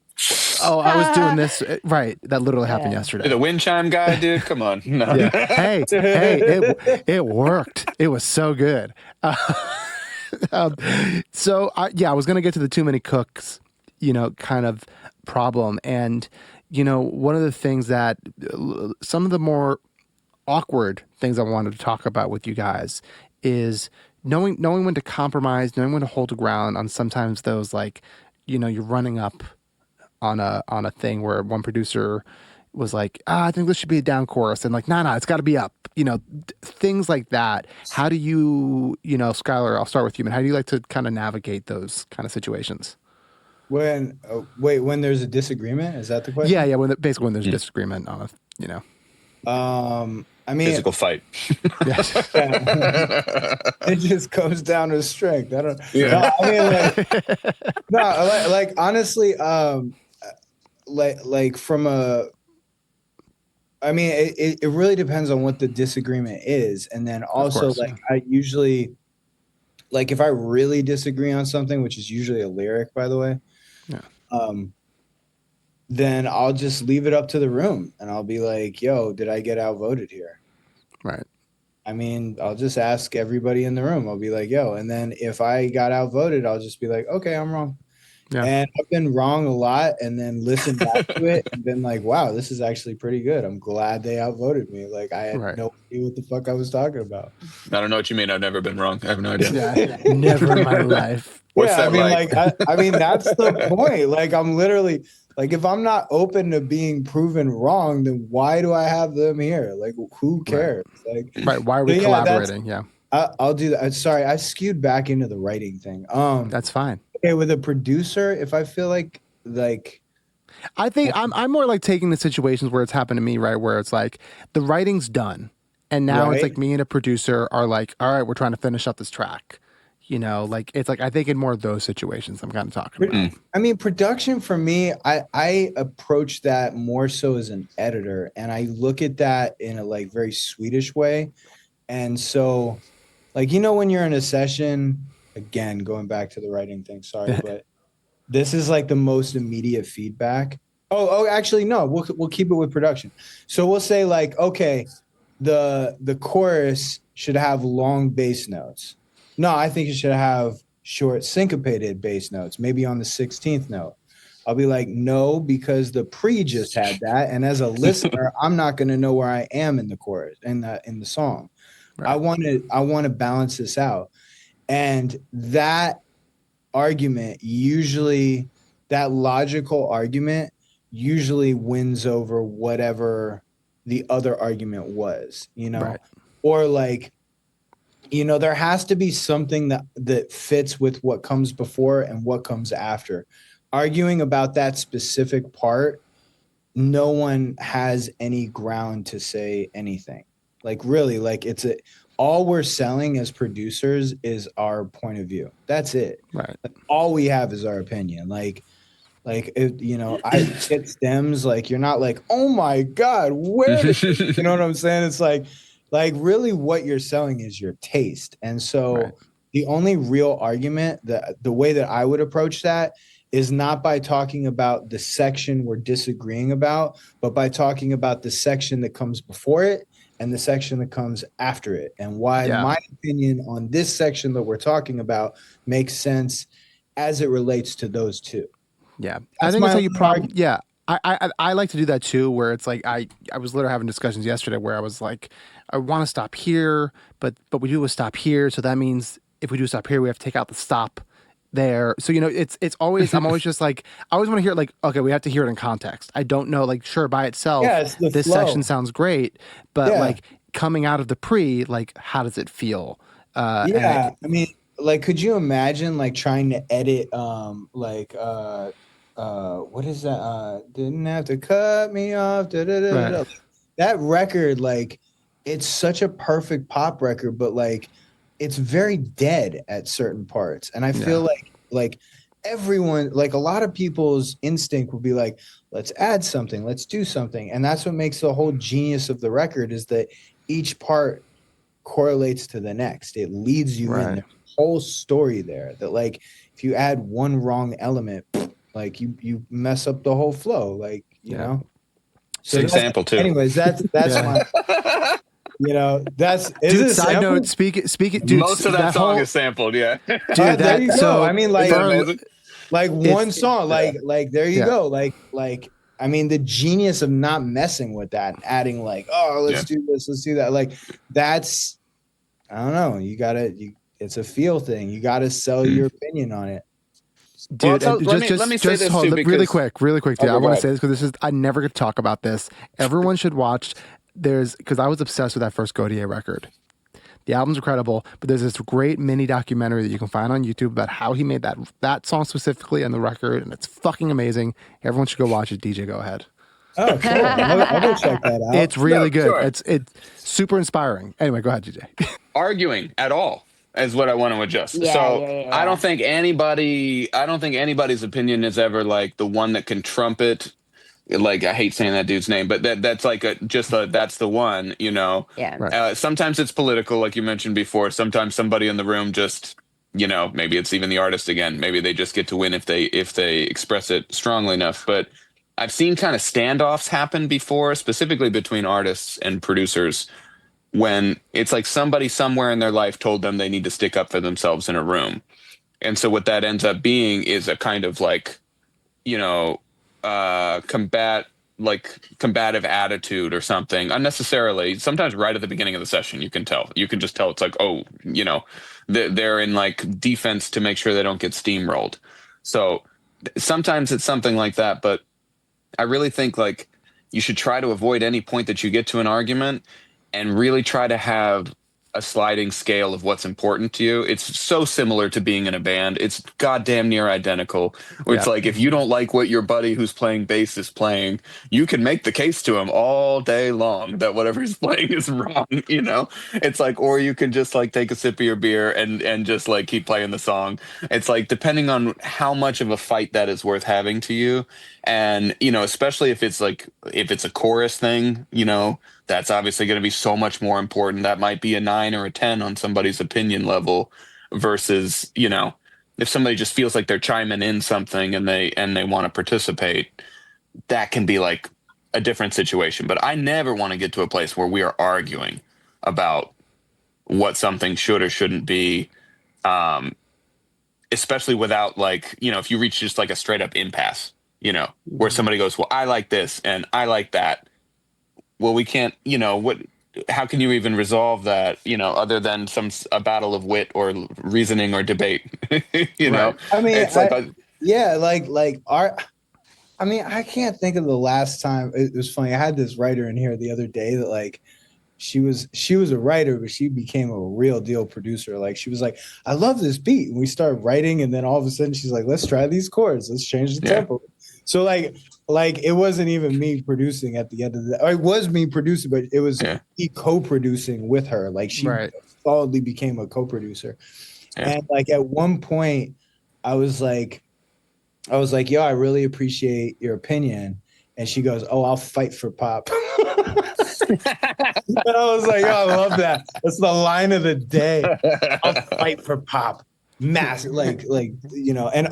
oh, I was doing this. Right. That literally happened yesterday. The wind chime guy, dude. Come on. No. Yeah. Hey, it worked. It was so good. So I was going to get to the too many cooks. kind of problem. And, one of the things that some of the more awkward things I wanted to talk about with you guys is knowing when to compromise, knowing when to hold the ground on sometimes those, like, you're running up on a thing where one producer was like, I think this should be a down chorus, and like, nah, it's got to be up, things like that. How do you, Skylar, I'll start with you, man. How do you like to kind of navigate those kind of situations? When when there's a disagreement, is that the question? Yeah, basically when there's a disagreement on I mean, physical fight. It just comes down to strength. I don't. Yeah. No, I mean, like honestly, like from a. I mean, it really depends on what the disagreement is, and then also course, like I usually, like if I really disagree on something, which is usually a lyric, by the way. Yeah. Then I'll just leave it up to the room, and I'll be like, "Yo, did I get outvoted here?" Right. I mean, I'll just ask everybody in the room. I'll be like, "Yo," and then if I got outvoted, I'll just be like, "Okay, I'm wrong." Yeah. And I've been wrong a lot, and then listened back to it and been like, "Wow, this is actually pretty good. I'm glad they outvoted me." Like I had no idea what the fuck I was talking about. I don't know what you mean. I've never been wrong. I have no idea. Yeah, never in my life. What's that I mean, like? I mean, that's the point. Like, I'm literally like, if I'm not open to being proven wrong, then why do I have them here? Like, who cares? Like, right? Why are we collaborating? Yeah, I'll do that. Sorry, I skewed back into the writing thing. That's fine. Okay, with a producer, if I feel like I think I'm more like taking the situations where it's happened to me, right? Where it's like the writing's done, and now it's like me and a producer are like, all right, we're trying to finish up this track. Like it's like I think in more of those situations I'm kind of talking about. I mean, production for me, I approach that more so as an editor, and I look at that in a like very Swedish way. And so, like, when you're in a session, again, going back to the writing thing, sorry, but this is like the most immediate feedback. Oh, actually, no, we'll keep it with production. So we'll say like, okay, the chorus should have long bass notes. No, I think it should have short syncopated bass notes, maybe on the 16th note. I'll be like, no, because the pre just had that, and as a listener, I'm not going to know where I am in the chorus in the song. Right. I want to balance this out, and that argument usually, that logical argument usually wins over whatever the other argument was, right. Or like, there has to be something that fits with what comes before and what comes after. Arguing about that specific part, no one has any ground to say anything. Like really, like all we're selling as producers is our point of view. That's it. Right. Like, all we have is our opinion. Like if, I get stems, like you're not like, oh my God, where did you know what I'm saying? It's like really what you're selling is your taste. And so the only real argument, the way that I would approach that is not by talking about the section we're disagreeing about, but by talking about the section that comes before it and the section that comes after it, and why my opinion on this section that we're talking about makes sense as it relates to those two. Yeah. I think that's how you probably, I like to do that too, where it's like, I was literally having discussions yesterday where I was like, I want to stop here, but we do a stop here. So that means if we do stop here, we have to take out the stop there. So, it's always, I'm always just like, I always want to hear it like, okay, we have to hear it in context. I don't know, like, sure, by itself, this section sounds great, but like coming out of the pre, like, how does it feel? I mean, like, could you imagine like trying to edit, what is that? Didn't have to cut me off. Right. That record, like, it's such a perfect pop record, but like, it's very dead at certain parts. And I feel like everyone, like a lot of people's instinct would be like, let's add something, let's do something. And that's what makes the whole genius of the record, is that each part correlates to the next. It leads you in the whole story there, that like, if you add one wrong element, like you mess up the whole flow, like, you know. So example too. Anyways, that's my, that's dude. Side note, speak it, dude. Most of that song is sampled, Dude, there you go. I mean, like, Like one song, like there you Yeah. go. Like I mean, the genius of not messing with that and adding like, oh, let's do this, let's do that. Like that's, I don't know. It's a feel thing. You gotta sell your opinion on it. Dude, Well, and let me say this hold, too, really because quick, dude. okay, I want to go say ahead. this because I never get to talk about this. Everyone should watch. Because I was obsessed with that first Godier record. The album's incredible, but there's this great mini documentary that you can find on YouTube about how he made that song specifically and the record, and it's fucking amazing. Everyone should go watch it. DJ, go ahead. Oh, cool. I'll go check that out. It's really good. Sure. It's super inspiring. Anyway, go ahead, DJ. Arguing at all is what I want to adjust. Yeah, So yeah. I don't think anybody's opinion is ever like the one that can trumpet. Like I hate saying that dude's name, but that's like that's the one, you know. Yeah. Right. Sometimes it's political, like you mentioned before. Sometimes somebody in the room just, you know, maybe it's even the artist again. Maybe they just get to win if they express it strongly enough. But I've seen kind of standoffs happen before, specifically between artists and producers, when it's like somebody somewhere in their life told them they need to stick up for themselves in a room. And so what that ends up being is a kind of like, you know, combative attitude or something unnecessarily. Sometimes right at the beginning of the session, you can just tell it's like, oh, you know, they're in like defense to make sure they don't get steamrolled. So sometimes it's something like that, but I really think like you should try to avoid any point that you get to an argument and really try to have a sliding scale of what's important to you. It's so similar to being in a band. It's goddamn near identical. Where it's Yeah. like if you don't like what your buddy who's playing bass is playing, you can make the case to him all day long that whatever he's playing is wrong, you know? It's like, or you can just like take a sip of your beer and just like keep playing the song. It's like depending on how much of a fight that is worth having to you. And, you know, especially if it's a chorus thing, you know, that's obviously going to be so much more important. That might be a 9 or a 10 on somebody's opinion level versus, you know, if somebody just feels like they're chiming in something and they want to participate, that can be like a different situation. But I never want to get to a place where we are arguing about what something should or shouldn't be. Especially without like, you know, if you reach just like a straight up impasse, you know, where somebody goes, well, I like this and I like that. Well, we can't, you know, how can you even resolve that, you know, other than a battle of wit or reasoning or debate, you know? I mean, It's like, I mean, I can't think of the last time. It was funny. I had this writer in here the other day that like she was a writer, but she became a real deal producer. Like she was like, I love this beat. And we started writing, and then all of a sudden she's like, let's try these chords. Let's change the tempo. So like it wasn't even me producing at the end of the, or it was me producing, but it was me co-producing with her. Like she solidly became a co-producer. And like at one point I was like, yo, I really appreciate your opinion. And she goes, oh, I'll fight for pop. And I was like, oh, I love that. That's the line of the day. I'll fight for pop. Massive, like, you know, and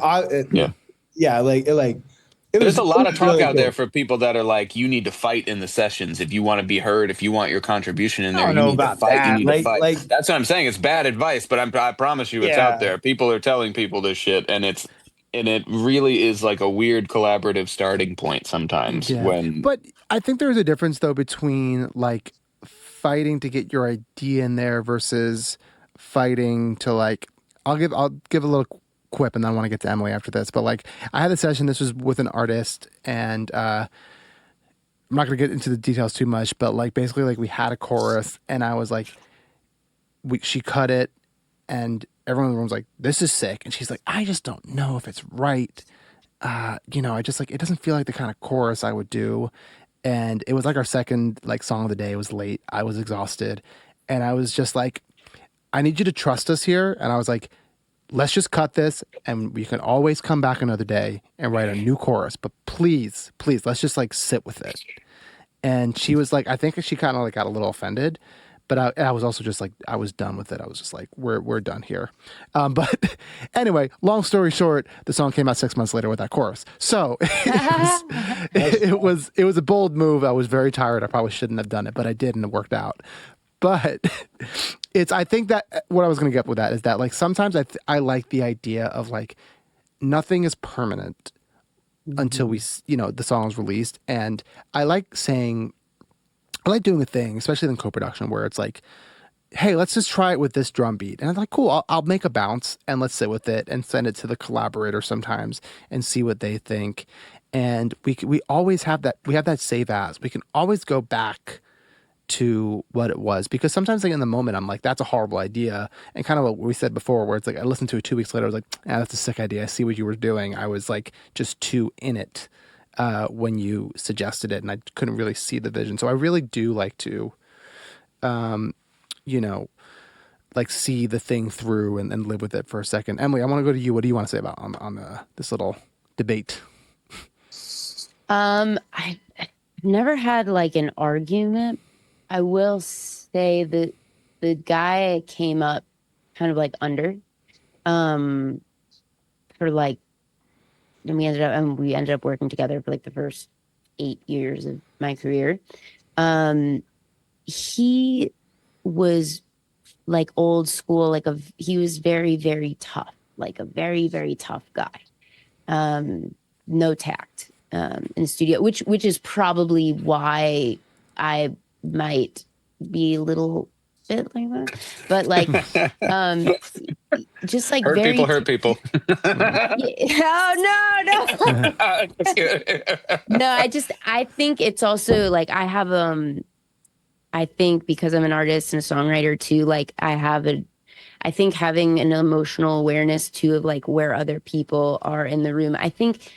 there's a lot of talk really out there for people that are like, you need to fight in the sessions if you want to be heard, if you want your contribution in there, you need to fight. You need to fight. Like, that's what I'm saying. It's bad advice, but I promise you, it's out there. People are telling people this shit, and it really is like a weird collaborative starting point sometimes. But I think there's a difference though between like fighting to get your idea in there versus fighting to like. I'll give a little quip and then I want to get to Emily after this. But like I had a session. This was with an artist, and I'm not going to get into the details too much. But like basically, like we had a chorus, and I was like, she cut it, and everyone in the room was like, "This is sick," and she's like, "I just don't know if it's right." You know, I just like it doesn't feel like the kind of chorus I would do. And it was like our second like song of the day. It was late. I was exhausted, and I was just like, "I need you to trust us here." And I was like, let's just cut this and we can always come back another day and write a new chorus. But please, let's just like sit with it. And she was like, I think she kind of like got a little offended, but I was also just like, I was done with it. I was just like, we're done here. But anyway, long story short, the song came out 6 months later with that chorus. So it was a bold move. I was very tired. I probably shouldn't have done it, but I did and it worked out. But I think that what I was going to get with that is that like sometimes I like the idea of like nothing is permanent until the song is released. And I like doing a thing, especially in co-production, where it's like, hey, let's just try it with this drum beat. And I'm like, cool, I'll make a bounce and let's sit with it and send it to the collaborator sometimes and see what they think. And we always have that, we have that save as. We can always go back to what it was, because sometimes like in the moment I'm like, that's a horrible idea. And kind of what we said before, where it's like I listened to it 2 weeks later, I was like, that's a sick idea. I see what you were doing. I was like just too in it when you suggested it, and I couldn't really see the vision. So I really do like to like see the thing through and live with it for a second. Emily, I want to go to you. What do you want to say about on this little debate? I've never had like an argument. I will say that the guy I came up kind of like under, for like, and we ended up working together for like the first 8 years of my career. He was like old school, he was very, very tough, like a very, very tough guy. No tact in the studio, which is probably why I might be a little bit like that. But like just like hurt people. Oh no. No, I think it's also like I think because I'm an artist and a songwriter too, like I think having an emotional awareness too of like where other people are in the room. I think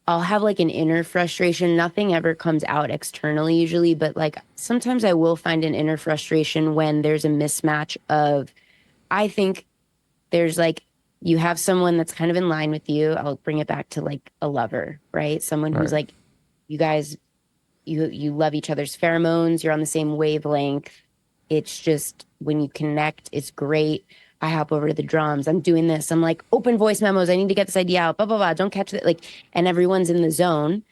I'll have like an inner frustration. Nothing ever comes out externally usually, but like sometimes I will find an inner frustration when there's a mismatch of, I think there's like, you have someone that's kind of in line with you. I'll bring it back to like a lover, right? Someone who's like, you guys, you love each other's pheromones. You're on the same wavelength. It's just when you connect, it's great. I hop over to the drums. I'm doing this. I'm like, open voice memos. I need to get this idea out. Blah, blah, blah. Don't catch it. Like, and everyone's in the zone.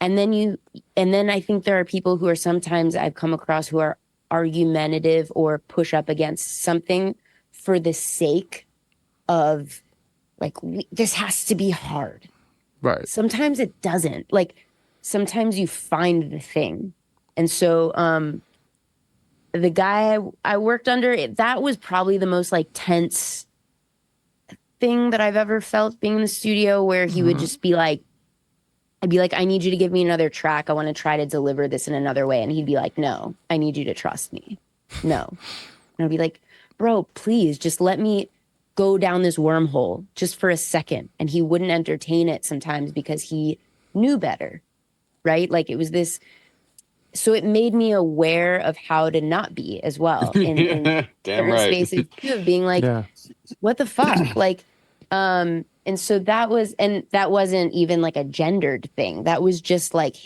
And then I think there are people who are sometimes I've come across who are argumentative or push up against something for the sake of like, this has to be hard. Right. Sometimes it doesn't. Like, sometimes you find the thing. And so, the guy I worked under, that was probably the most like tense thing that I've ever felt being in the studio, where he would just be like, I'd be like, I need you to give me another track. I want to try to deliver this in another way. And he'd be like, no, I need you to trust me. No. And I'd be like, bro, please just let me go down this wormhole just for a second. And he wouldn't entertain it sometimes because he knew better, right? Like it was this. So it made me aware of how to not be as well in Damn certain right. spaces too, of being like, what the fuck? Like, and so that wasn't even like a gendered thing. That was just like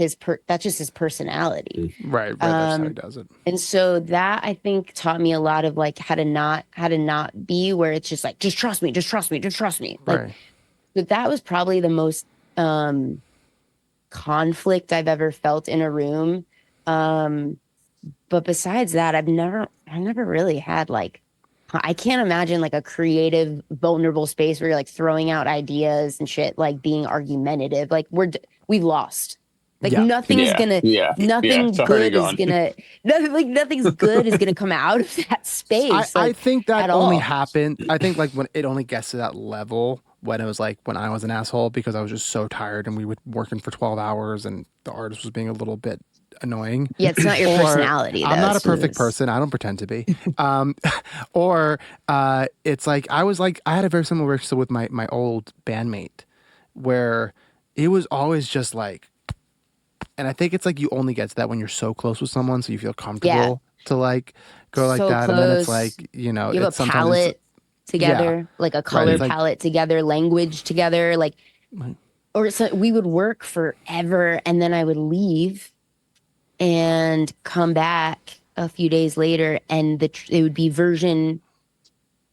that's just his personality. Right. That's how he does it. And so that I think taught me a lot of like how to not be, where it's just like, just trust me. Like, Right. but that was probably the most conflict I've ever felt in a room. But besides that, I've never really had like, I can't imagine like a creative, vulnerable space where you're like throwing out ideas and shit, like being argumentative. Like we've lost. Like nothing's good is gonna come out of that space. I think that only happened. I think like when it only gets to that level when it was like when I was an asshole because I was just so tired and we were working for 12 hours and the artist was being a little bit annoying. Yeah, it's not your personality. I'm not a perfect person. I don't pretend to be. It's like I had a very similar relationship with my old bandmate where it was always just like, and I think it's like you only get to that when you're so close with someone, so you feel comfortable to like go like that, and then it's like you have a palette together, like a color palette together, language together, like, or so we would work forever, and then I would leave and come back a few days later, and it would be version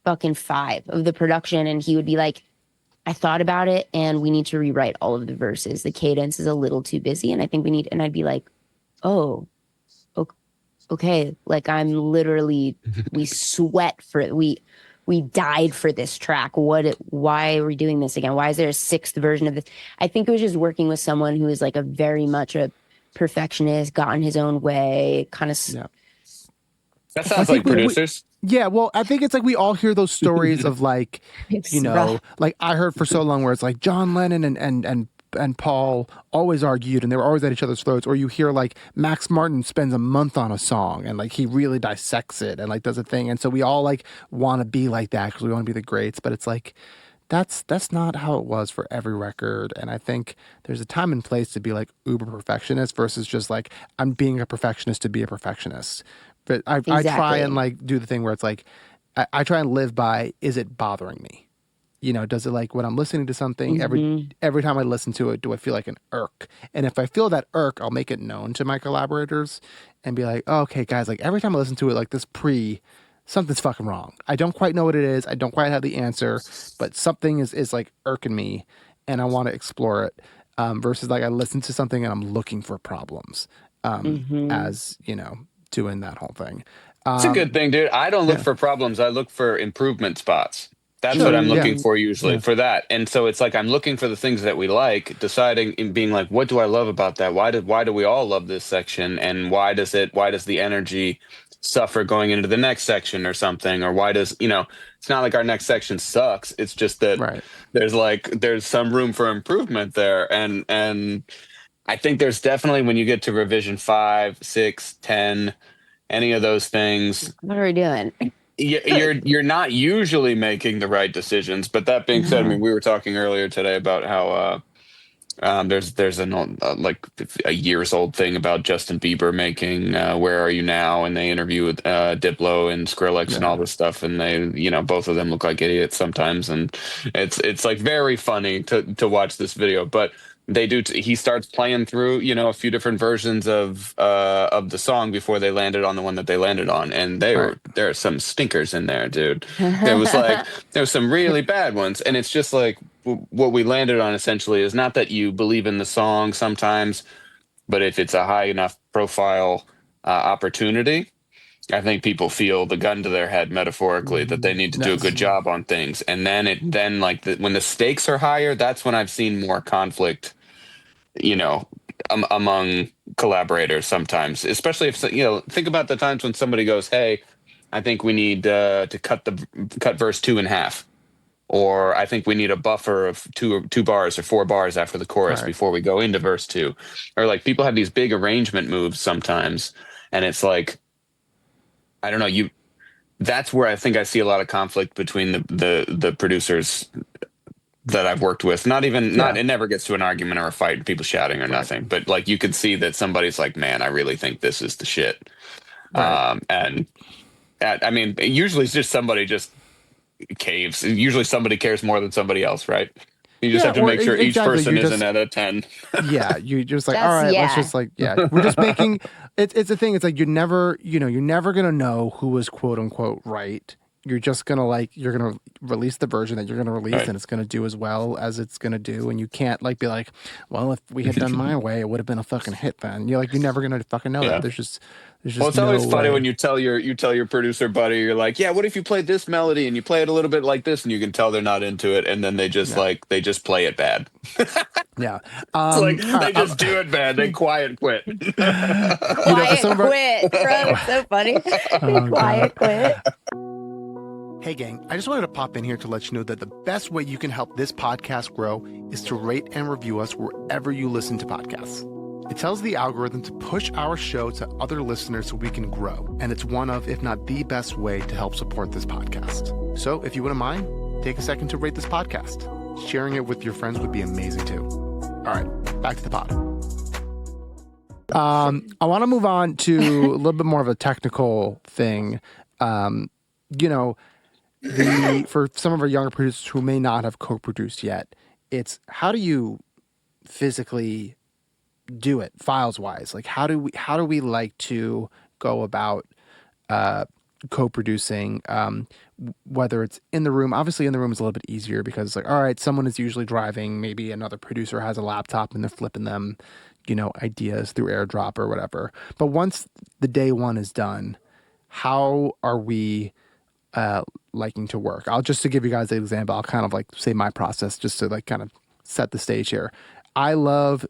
fucking 5 of the production, and he would be like, I thought about it and we need to rewrite all of the verses. The cadence is a little too busy and I think and I'd be like, oh, okay. Like I'm literally, we sweat for it. we died for this track. Why are we doing this again? Why is there a sixth version of this? I think it was just working with someone who is like a very much a perfectionist, got in his own way, kind of. Yeah. That sounds like producers. Yeah, well, I think it's like we all hear those stories of like, you know, like I heard for so long where it's like John Lennon and Paul always argued and they were always at each other's throats. Or you hear like Max Martin spends a month on a song and like he really dissects it and like does a thing. And so we all like want to be like that because we want to be the greats. But it's like that's not how it was for every record. And I think there's a time and place to be like uber perfectionist versus just like I'm being a perfectionist to be a perfectionist. But I try and like do the thing where it's like I try and live by, is it bothering me? You know, does it like when I'm listening to something every time I listen to it, do I feel like an irk? And if I feel that irk, I'll make it known to my collaborators and be like, oh, okay, guys, like every time I listen to it, like this something's fucking wrong. I don't quite know what it is. I don't quite have the answer, but something is like irking me and I want to explore it. Versus like I listen to something and I'm looking for problems as, you know, doing that whole thing. It's a good thing, dude. I don't look for problems. I look for improvement spots. That's what I'm looking for usually for that. And so it's like I'm looking for the things that we like, deciding and being like, what do I love about that? Why do we all love this section? And why does the energy suffer going into the next section or something? Or why does, you know, it's not like our next section sucks. It's just that there's some room for improvement there. And I think there's definitely when you get to revision 5, 6, 10, any of those things. What are we doing? You're not usually making the right decisions. But that being said, I mean, we were talking earlier today about how there's an like a years old thing about Justin Bieber making "Where Are You Now," and they interview with Diplo and Skrillex and all this stuff, and they, you know, both of them look like idiots sometimes, and it's like very funny to watch this video, but. He starts playing through, you know, a few different versions of the song before they landed on the one that they landed on, and there are some stinkers in there, dude. There was some really bad ones, and it's just like what we landed on essentially is not that you believe in the song sometimes, but if it's a high enough profile opportunity, I think people feel the gun to their head metaphorically that they need to do a good job on things. And then like when the stakes are higher, that's when I've seen more conflict, you know, among collaborators sometimes, especially if, you know, think about the times when somebody goes, hey, I think we need to cut verse 2 in half. Or I think we need a buffer of two bars or 4 bars after the chorus before we go into verse 2. Or like people have these big arrangement moves sometimes. And it's like, I don't know, that's where I think I see a lot of conflict between the producers that I've worked with. It never gets to an argument or a fight and people shouting or nothing, but like you could see that somebody's like, man, I really think this is the shit. And I mean, usually it's just somebody just caves. Usually somebody cares more than somebody else, right? You just have to make sure each person isn't at a 10. Yeah, you just like, all right, let's just like, we're just making it's a thing. It's like you're never gonna know who was quote unquote right. You're just gonna you're gonna release the version that you're gonna release, and it's gonna do as well as it's gonna do. And you can't like be like, well, if we had done my way, it would have been a fucking hit. Then you're never gonna fucking know that. There's just well, it's always funny when you tell your producer buddy, you're like, yeah, what if you played this melody and you play it a little bit like this, and you can tell they're not into it, and then they just they just play it bad. Yeah, it's like they just do it bad. They quiet quit. Quit, bro. It's so funny. Quiet quit. Hey gang, I just wanted to pop in here to let you know that the best way you can help this podcast grow is to rate and review us wherever you listen to podcasts. It tells the algorithm to push our show to other listeners so we can grow, and it's one of, if not the best way to help support this podcast. So if you wouldn't mind, take a second to rate this podcast. Sharing it with your friends would be amazing too. All right, back to the pod. I want to move on to a little bit more of a technical thing. You know, for some of our younger producers who may not have co-produced yet, it's how do you physically do it files wise? Like how do we like to go about co-producing, whether it's in the room. Obviously in the room is a little bit easier because like, all right, someone is usually driving, maybe another producer has a laptop and they're flipping them, you know, ideas through AirDrop or whatever. But once the day one is done, how are we liking to work. I'll just to give you guys an example, I'll kind of like say my process just to like kind of set the stage here. I love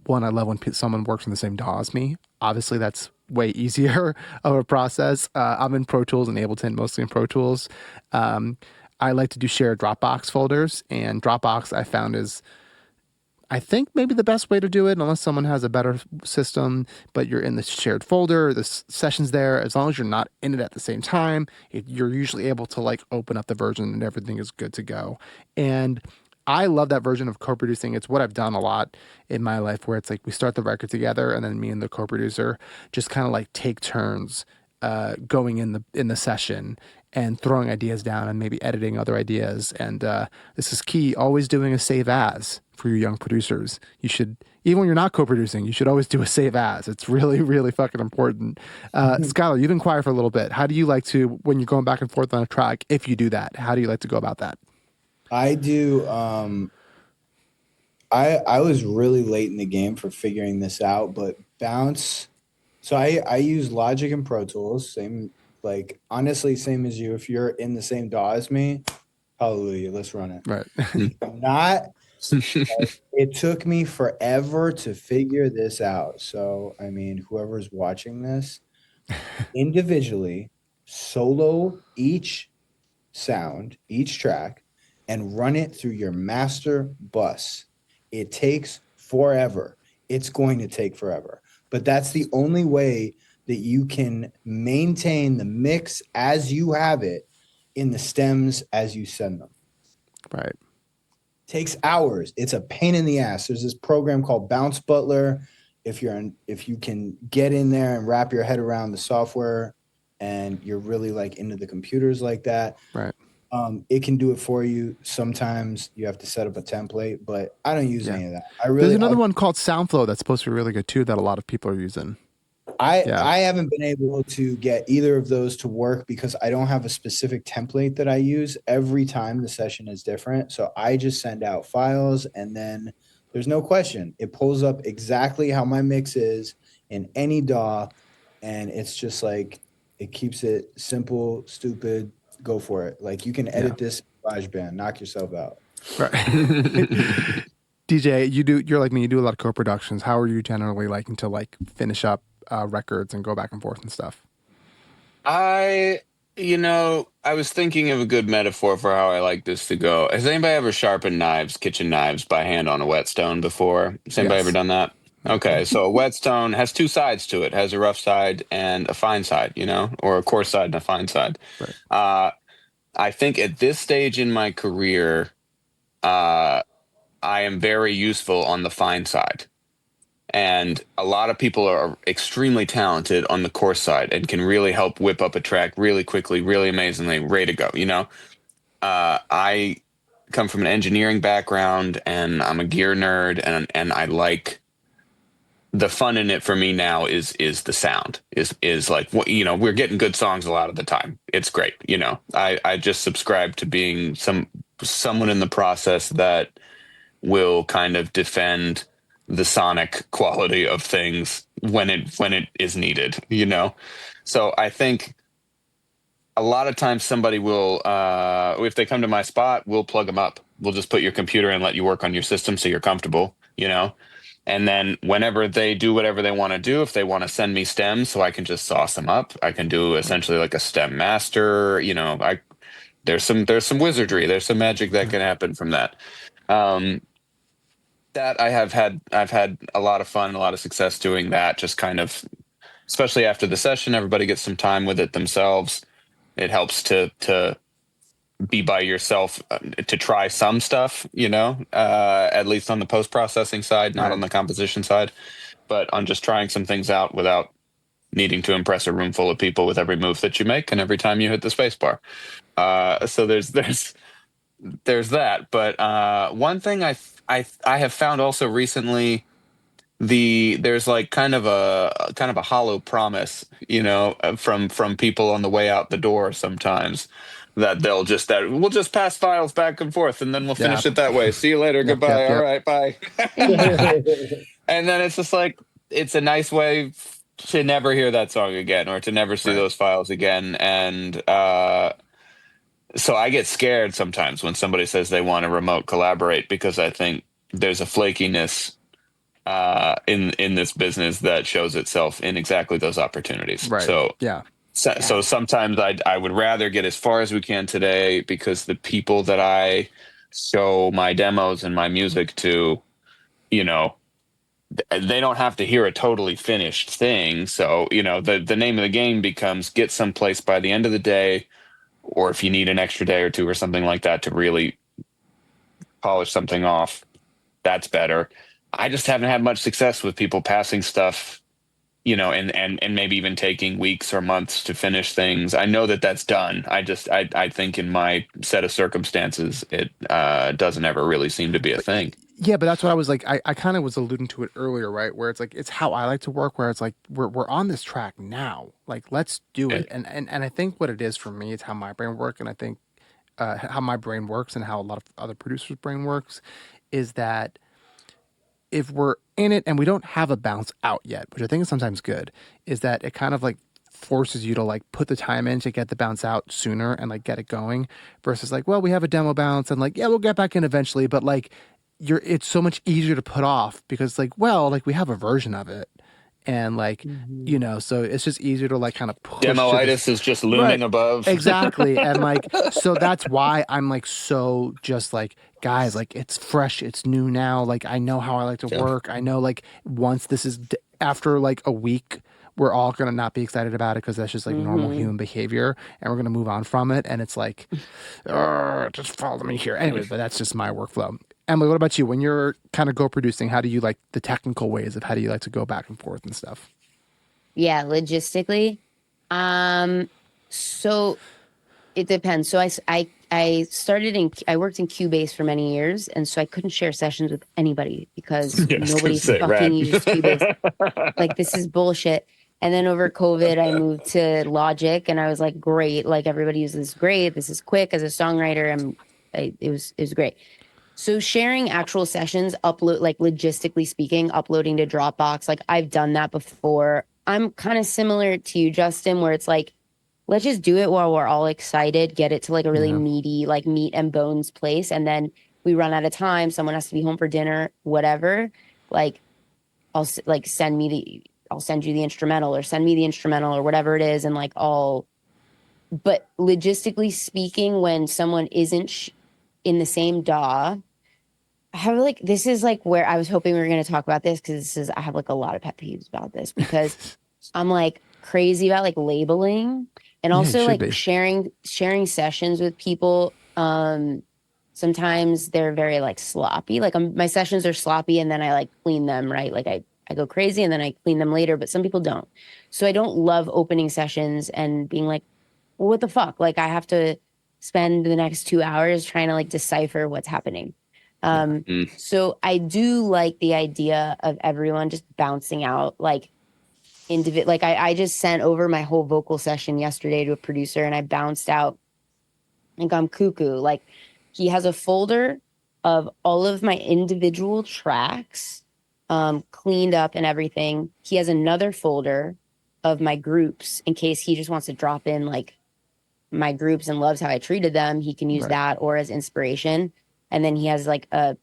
when someone works in the same DAW as me. Obviously, that's way easier of a process. I'm in Pro Tools and Ableton, mostly in Pro Tools. I like to do shared Dropbox folders, and Dropbox I found is, I think, maybe the best way to do it, unless someone has a better system, but you're in the shared folder, the session's there. As long as you're not in it at the same time, you're usually able to like open up the version and everything is good to go. And I love that version of co-producing. It's what I've done a lot in my life, where it's like we start the record together and then me and the co-producer just kind of like take turns going in the session and throwing ideas down and maybe editing other ideas. And this is key. Always doing a save as for your young producers. You should, even when you're not co-producing, you should always do a save as. It's really, really fucking important. Skylar, you've been quiet for a little bit. How do you like to, when you're going back and forth on a track, if you do that, how do you like to go about that? I do. I was really late in the game for figuring this out, but bounce. So I use Logic and Pro Tools, same, like honestly, same as you. If you're in the same DAW as me, hallelujah, let's run it. Right. Not. It took me forever to figure this out. So I mean, whoever's watching this, individually, solo each sound, each track, and run it through your master bus. It takes forever. It's going to take forever. But that's the only way that you can maintain the mix as you have it in the stems as you send them. Right. Takes hours. It's a pain in the ass. There's this program called Bounce Butler. If you can get in there and wrap your head around the software and you're really like into the computers like that, right. It can do it for you. Sometimes you have to set up a template, but I don't use any of that. There's another one called SoundFlow that's supposed to be really good too that a lot of people are using. I haven't been able to get either of those to work because I don't have a specific template that I use. Every time the session is different. So I just send out files and then there's no question. It pulls up exactly how my mix is in any DAW. And it's just like, it keeps it simple, stupid, go for it. Like you can edit this GarageBand, knock yourself out. Right. DJ, you're like me, you do a lot of co-productions. How are you generally liking to like finish up records and go back and forth and stuff? I was thinking of a good metaphor for how I like this to go. Has anybody ever sharpened kitchen knives by hand on a whetstone before? Has anybody ever done that? Okay, so a whetstone has two sides to it. It has a rough side and a fine side, or a coarse side and a fine side. Right. I think at this stage in my career, I am very useful on the fine side. And a lot of people are extremely talented on the course side and can really help whip up a track really quickly, really amazingly, ready to go. I come from an engineering background and I'm a gear nerd and I like the fun in it for me now is the sound is like what we're getting good songs a lot of the time. It's great. I just subscribe to being someone in the process that will kind of defend the sonic quality of things when it is needed, So I think a lot of times somebody will, if they come to my spot, we'll plug them up. We'll just put your computer and let you work on your system so you're comfortable, And then whenever they do whatever they want to do, if they want to send me stems so I can just sauce them up, I can do essentially like a stem master, there's some wizardry, there's some magic that can happen from that. That I've had a lot of fun, a lot of success doing that. Just kind of, especially after the session, everybody gets some time with it themselves. It helps to be by yourself, to try some stuff, at least on the post-processing side, not on the composition side, but on just trying some things out without needing to impress a room full of people with every move that you make and every time you hit the space bar. So there's that. But one thing I have found also recently, there's like kind of a hollow promise, from people on the way out the door sometimes, that we'll just pass files back and forth and then we'll finish it that way. See you later. Goodbye. All right. Bye. And then it's just like, it's a nice way to never hear that song again or to never see those files again. And So I get scared sometimes when somebody says they want to remote collaborate, because I think there's a flakiness in this business that shows itself in exactly those opportunities. Right. So Yeah. so sometimes I would rather get as far as we can today, because the people that I show my demos and my music to, you know, they don't have to hear a totally finished thing. So, the name of the game becomes get someplace by the end of the day, or if you need an extra day or two or something like that to really polish something off, that's better. I just haven't had much success with people passing stuff, and maybe even taking weeks or months to finish things. I know that that's done. I think in my set of circumstances, it doesn't ever really seem to be a thing. Yeah, but that's what I was like. I kind of was alluding to it earlier, right? Where it's like it's how I like to work. Where it's like we're on this track now. Like let's do it. And I think what it is for me is how my brain works, and I think how my brain works and how a lot of other producers' brain works is that if we're in it and we don't have a bounce out yet, which I think is sometimes good, is that it kind of like forces you to like put the time in to get the bounce out sooner and like get it going versus like, well, we have a demo bounce and like, yeah, we'll get back in eventually, but like it's so much easier to put off because like, well, like we have a version of it and like, so it's just easier to like kind of push to Demoitis is just looming right, above. exactly. And like, so that's why I'm like, so just like, guys, like it's fresh, it's new now. Like, I know how I like to Yeah. work. I know like once this is after like a week, we're all going to not be excited about it because that's just like normal human behavior and we're going to move on from it. And it's like, just follow me here. Anyway, but that's just my workflow. Emily, what about you? When you're kind of go producing, how do you like the technical ways of how do you like to go back and forth and stuff? Yeah, logistically. So it depends. So I worked in Cubase for many years, and so I couldn't share sessions with anybody because Yeah, I was gonna nobody say, fucking rad. uses Cubase. Like this is bullshit. And then over COVID, I moved to Logic, and I was like, great, like everybody uses this, great. This is quick. As a songwriter, it was great. So sharing actual sessions, upload like logistically speaking, uploading to Dropbox, like I've done that before. I'm kind of similar to you, Justin, where it's like, let's just do it while we're all excited, get it to like a really Yeah. meaty, like meat and bones place. And then we run out of time. Someone has to be home for dinner, whatever. Like like I'll send you the instrumental or send me the instrumental or whatever it is. And like but logistically speaking, when someone isn't in the same DAW, I have like, this is like where I was hoping we were going to talk about this because I have like a lot of pet peeves about this because I'm like crazy about like labeling and Yeah, you also should like be. sharing sessions with people. Sometimes they're very like sloppy. Like my sessions are sloppy and then I like clean them, right? Like I go crazy and then I clean them later, but some people don't. So I don't love opening sessions and being like, well, what the fuck? Like I have to spend the next 2 hours trying to like decipher what's happening. Mm. So I do like the idea of everyone just bouncing out like like I just sent over my whole vocal session yesterday to a producer and I bounced out and gone cuckoo. Like he has a folder of all of my individual tracks, cleaned up and everything. He has another folder of my groups in case he just wants to drop in like my groups and loves how I treated them. He can use Right. that or as inspiration. And then he has like a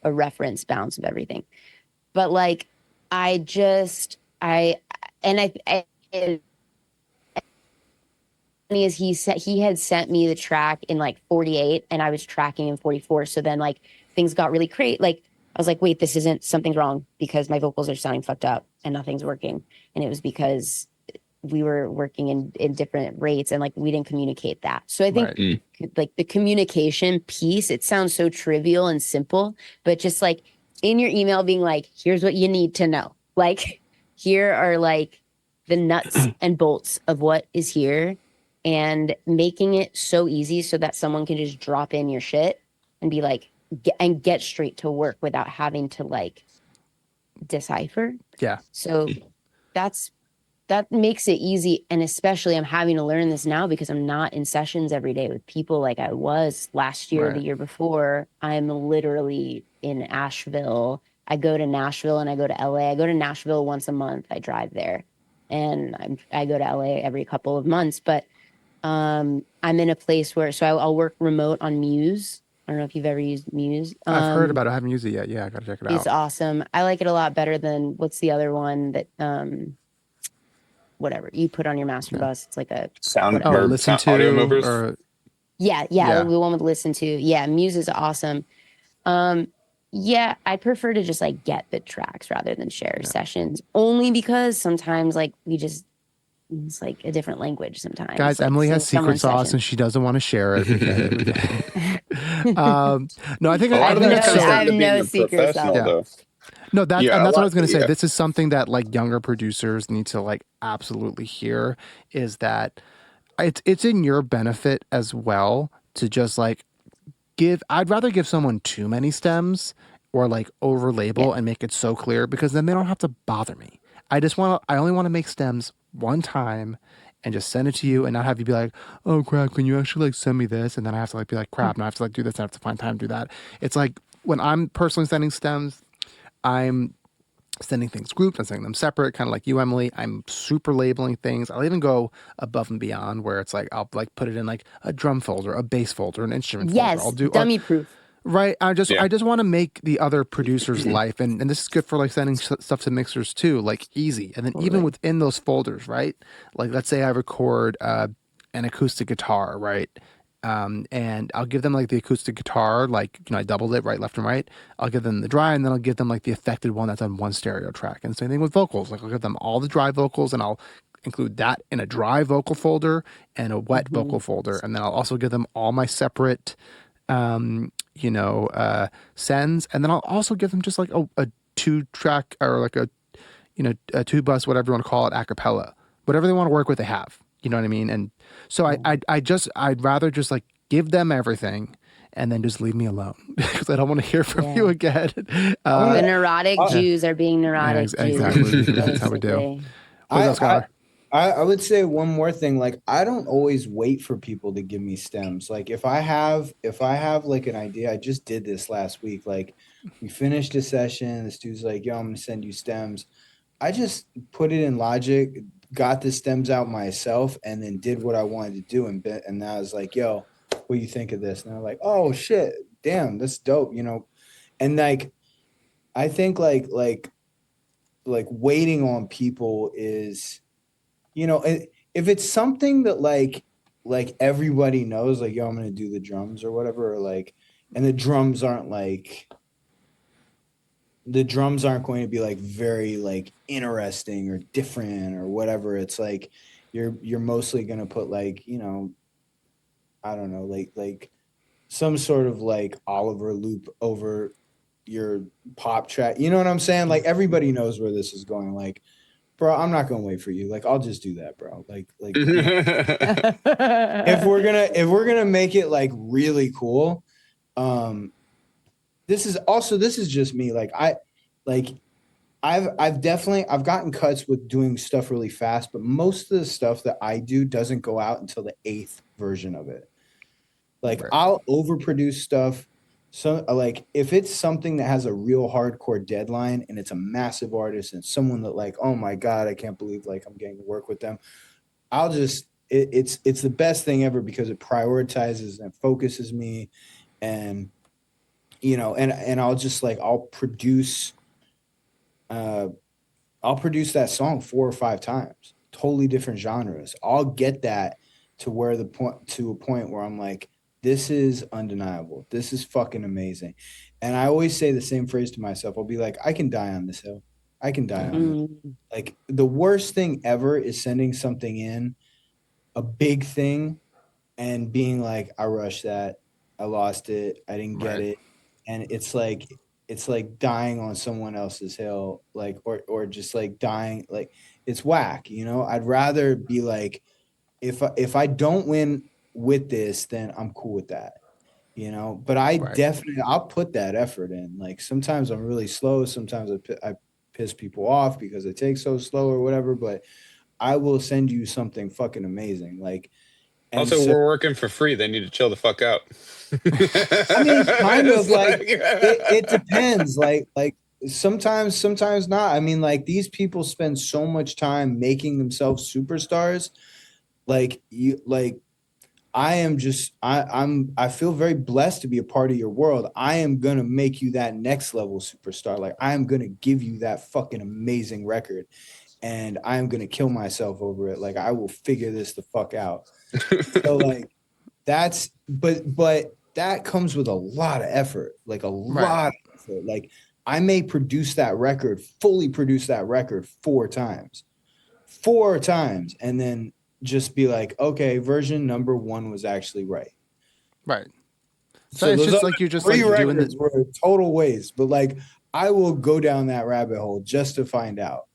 reference bounce of everything. But like I just and I is he had sent me the track in like 48 and I was tracking in 44. So then like things got really crazy. Like I was like, wait, this isn't, something's wrong because my vocals are sounding fucked up and nothing's working. And it was because we were working in different rates and like we didn't communicate that. So I think Right. like the communication piece, it sounds so trivial and simple, but just like in your email being like, here's what you need to know. Like here are like the nuts and bolts of what is here and making it so easy so that someone can just drop in your shit and be like, get straight to work without having to like decipher. Yeah. So that makes it easy. And especially I'm having to learn this now because I'm not in sessions every day with people like I was last year, Right. the year before. I'm literally in Asheville. I go to Nashville and I go to LA. I go to Nashville once a month. I drive there and I go to LA every couple of months. But I'm in a place where, so I'll work remote on Muse. I don't know if you've ever used Muse. I've heard about it. I haven't used it yet. Yeah, I gotta check it It's out. awesome. I like it a lot better than what's the other one that whatever you put on your master bus. It's like a Sound Oh, or listen audio to movers. or yeah, Yeah. the one with listen to. Yeah, Muse is awesome. Yeah, I prefer to just like get the tracks rather than share sessions, only because sometimes like it's like a different language sometimes. guys, like, Emily has seeing secret someone's sauce session. and she doesn't want to share it. We get it. We get it. No, I think A lot I of think that it's comes so. down to being no the secret professional, sauce. though. No, that's Yeah, and a that's what I lot. was going to say. Yeah. This is something that like younger producers need to like absolutely hear is that it's in your benefit as well to just like give. I'd rather give someone too many stems or like over label and make it so clear because then they don't have to bother me. I only want to make stems one time and just send it to you and not have you be like, oh crap, can you actually like send me this? And then I have to like be like, crap, and I have to like do this, and I have to find time to do that. It's like when I'm personally sending stems, I'm sending things grouped, I'm sending them separate, kind of like you, Emily. I'm super labeling things. I'll even go above and beyond where it's like I'll like put it in like a drum folder, a bass folder, an instrument folder. I'll Yes, do dummy proof. right. I Yeah. just want to make the other producer's life, and this is good for like sending stuff to mixers too, like easy. And then even within those folders, right? Like let's say I record an acoustic guitar, right? And I'll give them like the acoustic guitar, like I doubled it right, left, and right. I'll give them the dry, and then I'll give them like the affected one that's on one stereo track. And same thing with vocals. Like I'll give them all the dry vocals, and I'll include that in a dry vocal folder and a wet vocal folder, and then I'll also give them all my separate, sends, and then I'll also give them just like a 2-track or like a a 2-bus, whatever you want to call it, a cappella, whatever they want to work with, they have. You know what I mean? And so I'd rather just like give them everything and then just leave me alone because I don't want to hear from you again. The neurotic Jews are being neurotic Jews. Exactly. That's how we do. basically. What's up, Skylar? I would say one more thing. Like I don't always wait for people to give me stems. Like if I have like an idea, I just did this last week. Like we finished a session. This dude's like, yo, I'm gonna send you stems. I just put it in Logic, got the stems out myself, and then did what I wanted to do. And I was like, yo, what do you think of this? And they're like, oh shit, damn, that's dope, And like I think like waiting on people is, if it's something that like everybody knows, like, yo, I'm gonna do the drums or whatever, or like, and the drums aren't going to be like very like interesting or different or whatever. It's like you're mostly gonna put like, I don't know, like some sort of like Oliver loop over your pop track. You know what I'm saying? Like everybody knows where this is going. Like, bro, I'm not gonna wait for you. Like, I'll just do that, bro. Like if we're gonna make it like really cool, this is just me. Like I've gotten cuts with doing stuff really fast, but most of the stuff that I do doesn't go out until the 8th version of it. Like I'll overproduce stuff. So like if it's something that has a real hardcore deadline and it's a massive artist and someone that like, oh my God, I can't believe like I'm getting to work with them. It's the best thing ever because it prioritizes and focuses me, and and I'll just like I'll produce that song 4 or 5 times, totally different genres. I'll get that to a point where I'm like, this is undeniable. This is fucking amazing. And I always say the same phrase to myself. I'll be like, I can die on this hill. I can die on this. Like the worst thing ever is sending something in, a big thing, and being like, I rushed that. I lost it. I didn't get it. And it's like dying on someone else's hill, like, or just like dying. Like it's whack, I'd rather be like, if I don't win with this, then I'm cool with that, but I'll put that effort in. Like sometimes I'm really slow. Sometimes I piss people off because it takes so slow or whatever, but I will send you something fucking amazing. Like, Also, we're working for free. They need to chill the fuck out. I mean, kind of like it depends. Like sometimes not. I mean, like these people spend so much time making themselves superstars. Like I feel very blessed to be a part of your world. I am gonna make you that next level superstar. Like I am gonna give you that fucking amazing record, and I am gonna kill myself over it. Like I will figure this the fuck out. So like but that comes with a lot of effort, like a Right. lot of effort. Like I may fully produce that record four times, and then just be like, okay, version number one was actually right. Right. So So it's those just other like you're just three like doing the records were a total waste, but like I will go down that rabbit hole just to find out.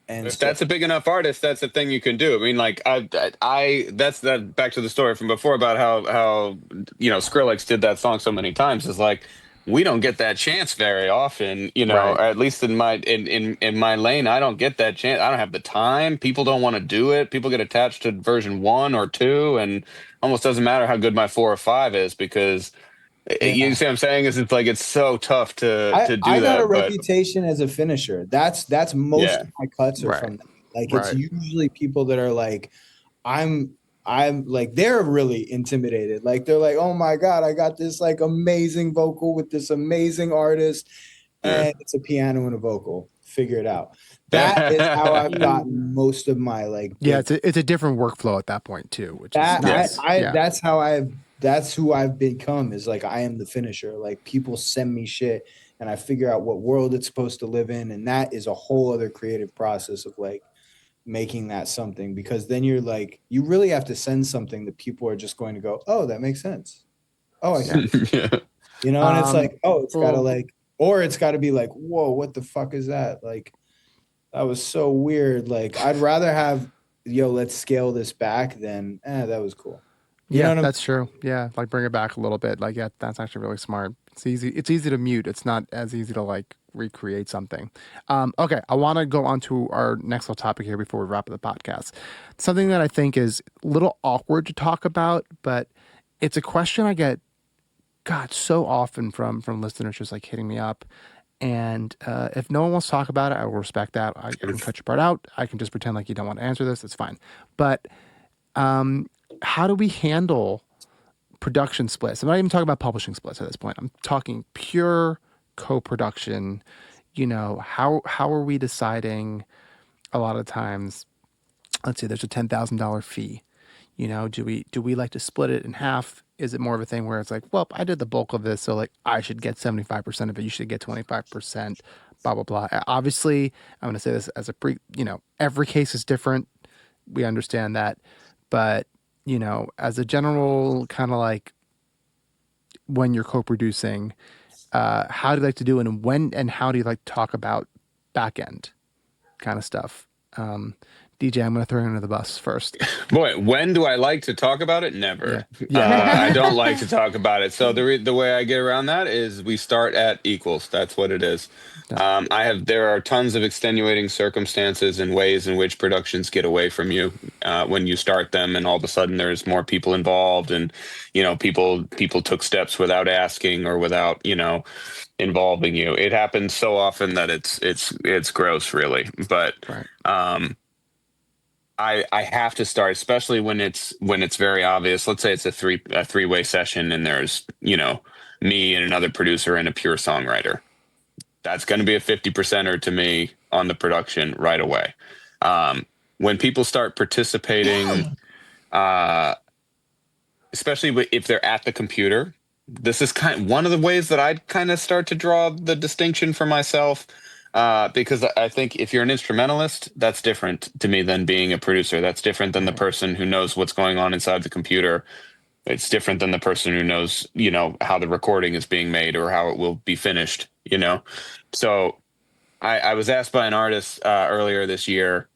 And If so that's a big enough artist, that's a thing you can do. I mean, like that's that back to the story from before about how Skrillex did that song so many times. Is like we don't get that chance very often, right. or at least in my lane, I don't get that chance. I don't have the time. People don't want to do it. People get attached to version one or two, and almost doesn't matter how good my four or five is because you yeah. see what I'm saying is it's like it's so tough to I do got a that. But reputation as a finisher. That's most yeah, of my cuts are Right. from that. Like it's Right. usually people that are like, I'm I'm like they're really intimidated. Like they're like, oh my God, I got this like amazing vocal with this amazing artist, yeah. and it's a piano and a vocal. Figure it out. That is how I've gotten most of my like Yeah, big it's a different workflow at that point too, which is that Yeah. nice. Yeah. that's who I've become is like I am the finisher. Like people send me shit and I figure out what world it's supposed to live in. And that is a whole other creative process of like making that something because then you're like, you really have to send something that people are just going to go, oh, that makes sense. Oh, I Yeah. see. Yeah. And it's like, oh, it's gotta Cool. like, or it's gotta be like, whoa, what the fuck is that? Like, that was so weird. Like, I'd rather have, let's scale this back than, that was cool. You know Yeah, what I'm that's true. Yeah, like bring it back a little bit. Like, yeah, that's actually really smart. It's easy. It's easy to mute. It's not as easy to like recreate something. Okay, I want to go on to our next little topic here before we wrap up the podcast. Something that I think is a little awkward to talk about, but it's a question I get, God, so often from listeners just like hitting me up. And if no one wants to talk about it, I will respect that. I can cut your part out. I can just pretend like you don't want to answer this. It's fine. But how do we handle production splits? I'm not even talking about publishing splits at this point. I'm talking pure co-production. How are we deciding a lot of times, let's say there's a $10,000 fee. Do we like to split it in half? Is it more of a thing where it's like, well, I did the bulk of this, so like I should get 75% of it, you should get 25%, blah blah blah. Obviously, I'm going to say this as every case is different. We understand that, but as a general kind of like when you're co-producing, how do you like to do it, and when and how do you like to talk about back end kind of stuff? DJ, I'm going to throw you under the bus first. Boy, when do I like to talk about it? Never. Yeah. I don't like to talk about it. So the way I get around that is we start at equals. That's what it is. Yeah. There are tons of extenuating circumstances and ways in which productions get away from you when you start them, and all of a sudden there's more people involved, and people took steps without asking or without involving you. It happens so often that it's gross, really. But Right. I have to start, especially when it's very obvious. Let's say it's a three-way session, and there's me and another producer and a pure songwriter. That's going to be a 50%er to me on the production right away. When people start participating, especially if they're at the computer, this is one of the ways that I kind of start to draw the distinction for myself. Because I think if you're an instrumentalist, that's different to me than being a producer. That's different than the Right. person who knows what's going on inside the computer. It's different than the person who knows, how the recording is being made or how it will be finished. So I was asked by an artist earlier this year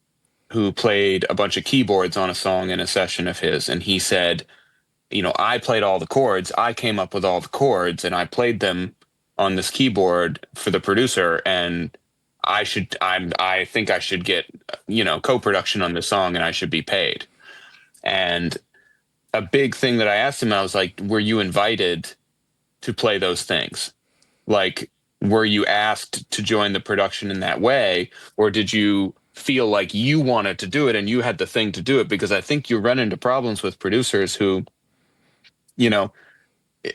who played a bunch of keyboards on a song in a session of his, and he said, I played all the chords. I came up with all the chords and I played them on this keyboard for the producer. And I think I should get, co-production on this song and I should be paid. And a big thing that I asked him, I was like, were you invited to play those things? Like, were you asked to join the production in that way? Or did you feel like you wanted to do it and you had the thing to do it? Because I think you run into problems with producers who you know,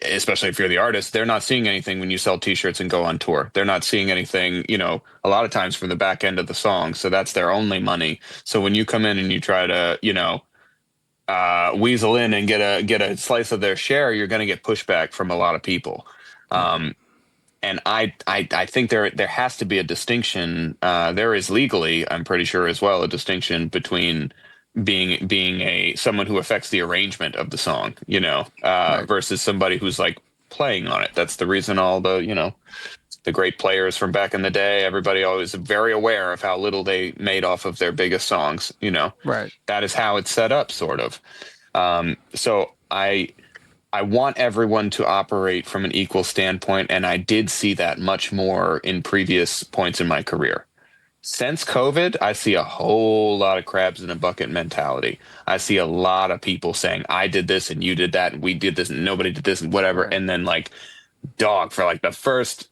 especially if you're the artist, they're not seeing anything when you sell t-shirts and go on tour. They're not seeing anything, you know, a lot of times from the back end of the song. So that's their only money. So when you come in and you try to, you know, weasel in and get a slice of their share, you're going to get pushback from a lot of people. And I think there has to be a distinction. There is legally, I'm pretty sure as well, a distinction between being a someone who affects the arrangement of the song, you know, Right. versus somebody who's like playing on it. That's the reason all the, you know, the great players from back in the day, everybody always very aware of how little they made off of their biggest songs, you know. Right. That is how it's set up, sort of. So I want everyone to operate from an equal standpoint, and I did see that much more in previous points in my career. Since COVID, I see a whole lot of crabs in a bucket mentality. I see a lot of people saying, I did this and you did that and we did this and nobody did this and whatever. Right. And then like, dog, for like the first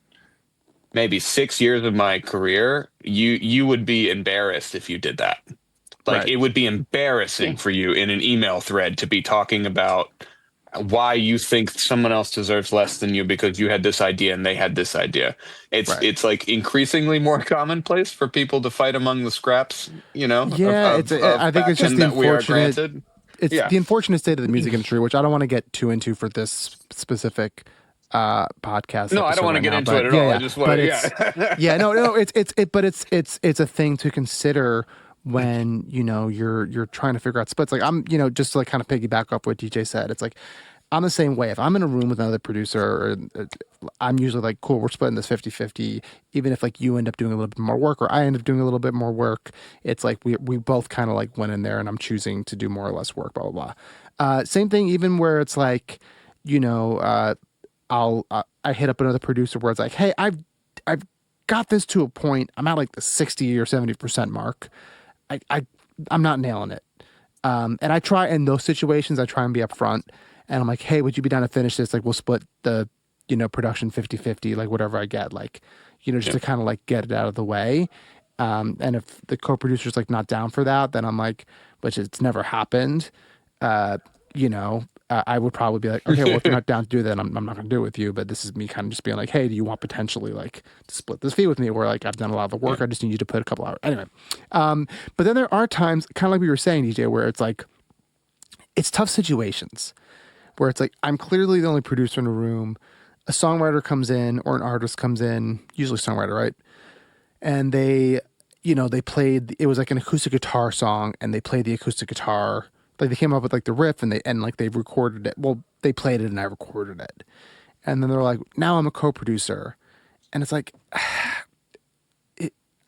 maybe 6 years of my career, you would be embarrassed if you did that. Like Right. it would be embarrassing for you in an email thread to be talking about why you think someone else deserves less than you because you had this idea and they had this idea. Right. It's like increasingly more commonplace for people to fight among the scraps, you know, Yeah, I think it's just backend the that we are unfortunate. granted. It's Yeah. the unfortunate state of the music industry, which I don't want to get too into for this specific podcast No, I don't episode want to right get now. into But it at yeah, all. I yeah. just want But to, it's yeah. yeah, no, but it's a thing to consider when you know you're trying to figure out splits. Like I'm, you know, just to like kind of piggyback off what DJ said. It's like I'm the same way. If I'm in a room with another producer, or, I'm usually like, cool, we're splitting this 50-50. Even if like you end up doing a little bit more work or I end up doing a little bit more work, it's like we both kind of like went in there and I'm choosing to do more or less work, blah, blah, blah. Same thing, even where it's like, you know, I hit up another producer where it's like, hey, I've got this to a point. I'm at like the 60 or 70% mark. I'm not nailing it. And I try in those situations, I try and be upfront and I'm like, hey, would you be down to finish this? Like, we'll split the, you know, production 50-50, like whatever I get, like, you know, just to kind of like get it out of the way. And if the co-producer's like not down for that, then I'm like, which it's never happened, you know, I would probably be like, okay, well, if you're not down to do that, I'm not going to do it with you. But this is me kind of just being like, hey, do you want potentially like to split this fee with me? Where like I've done a lot of the work. I just need you to put a couple hours. Anyway. But then there are times, kind of like we were saying, DJ, where it's like, it's tough situations where it's like, I'm clearly the only producer in the room. A songwriter comes in or an artist comes in, usually songwriter, right? And they, you know, they played, it was like an acoustic guitar song and they played the acoustic guitar. Like they came up with like the riff and like they recorded it. Well, they played it and I recorded it. And then they're like, now I'm a co-producer. And it's like,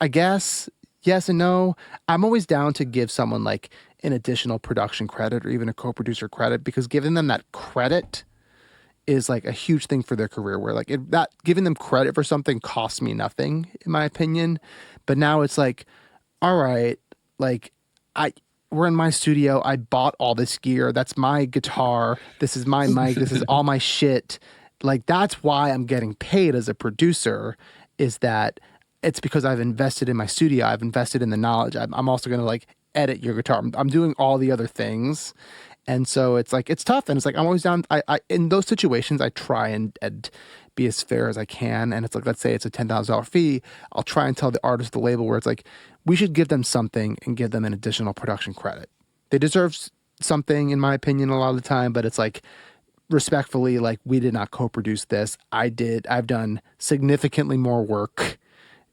I guess yes and no. I'm always down to give someone like an additional production credit or even a co-producer credit because giving them that credit is like a huge thing for their career where like that giving them credit for something costs me nothing in my opinion. But now it's like, all right, like we're in my studio. I bought all this gear. That's my guitar. This is my mic. This is all my shit. Like that's why I'm getting paid as a producer is that it's because I've invested in my studio. I've invested in the knowledge. I'm also going to like edit your guitar. I'm doing all the other things. And so it's like, it's tough. And it's like, I'm always down. I in those situations, I try and be as fair as I can. And it's like, let's say it's a $10,000 fee. I'll try and tell the artist, the label where it's like, we should give them something and give them an additional production credit. They deserve something in my opinion, a lot of the time, but it's like, respectfully, like we did not co-produce this. I've done significantly more work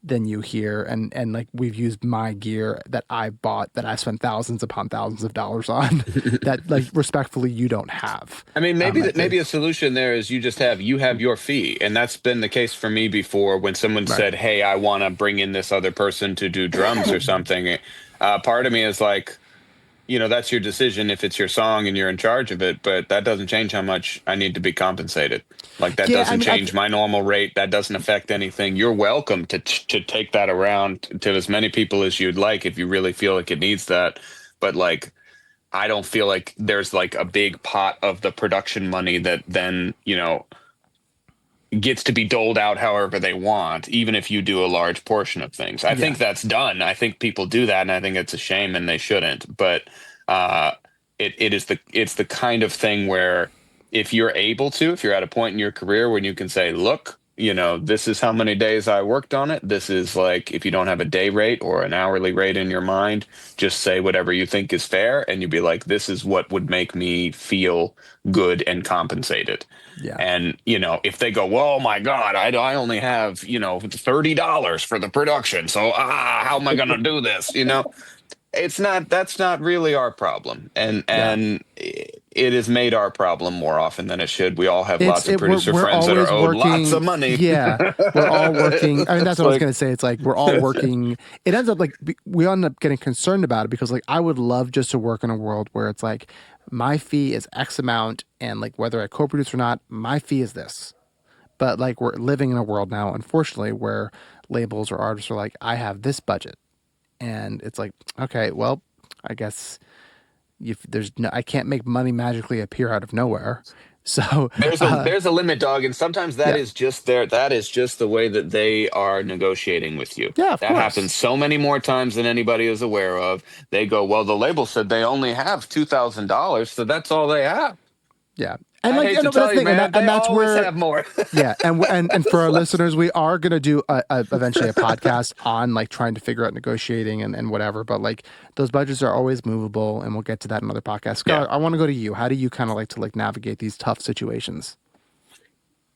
than you here. And like we've used my gear that I bought that I spent thousands upon thousands of dollars on that like respectfully you don't have. I mean, maybe a solution there is you have your fee, and that's been the case for me before. When someone Right. said, "Hey, I want to bring in this other person to do drums or something," part of me is like, you know, that's your decision if it's your song and you're in charge of it, but that doesn't change how much I need to be compensated. Like that Yeah, I doesn't mean, change my normal rate. That doesn't affect anything. You're welcome to take that around to as many people as you'd like if you really feel like it needs that. But like, I don't feel like there's like a big pot of the production money that then, you know, gets to be doled out however they want, even if you do a large portion of things. I think that's done. I think people do that, and I think it's a shame, and they shouldn't. But it's the kind of thing where if you're able to, if you're at a point in your career when you can say, look, this is how many days I worked on it. This is like, if you don't have a day rate or an hourly rate in your mind, just say whatever you think is fair. And you'd be like, this is what would make me feel good and compensated. Yeah. And, if they go, well, oh my God, I only have, $30 for the production. So, how am I going to do this? That's not really our problem. And Yeah. it has made our problem more often than it should. We all have It's lots of it producer we're friends that are always owed lots working. of money. Yeah, we're all working. I mean, that's It's what I was like, gonna say. It's like we're all working. It ends up like we end up getting concerned about it because like I would love just to work in a world where it's like my fee is X amount and like whether I co-produce or not, my fee is this. But like we're living in a world now, unfortunately, where labels or artists are like, I have this budget, and it's like, okay, well, I guess if there's no, I can't make money magically appear out of nowhere. So, there's a limit, dog, and sometimes that yeah, is just the way that they are negotiating with you. yeah, of That course. happens so many more times than anybody is aware of. They go, well, the label said they only have $2,000, so that's all they have. Yeah. And I like, hate to but that's tell the you, thing. And man, they that's always where, have more. yeah. And for our It's listeners, we are going to do eventually a podcast on like trying to figure out negotiating and whatever. But like those budgets are always movable and we'll get to that in another podcast. yeah. Skylar, I want to go to you. How do you kind of like to like navigate these tough situations?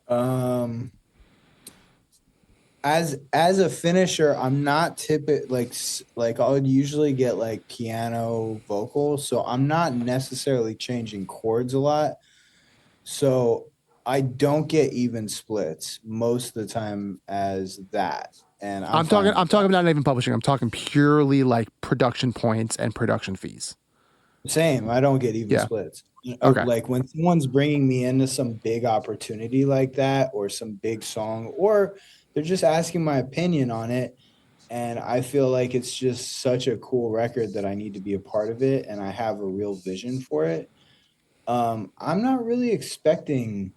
Um, as a finisher, I'm not like I would usually get like piano vocal, so I'm not necessarily changing chords a lot. So I don't get even splits most of the time as that, and I'm fine I'm with talking that. about not even publishing. I'm talking purely like production points and production fees. Same, I don't get even Yeah. splits. Okay. Like when someone's bringing me into some big opportunity like that, or some big song, or they're just asking my opinion on it, and I feel like it's just such a cool record that I need to be a part of it, and I have a real vision for it. I'm not really expecting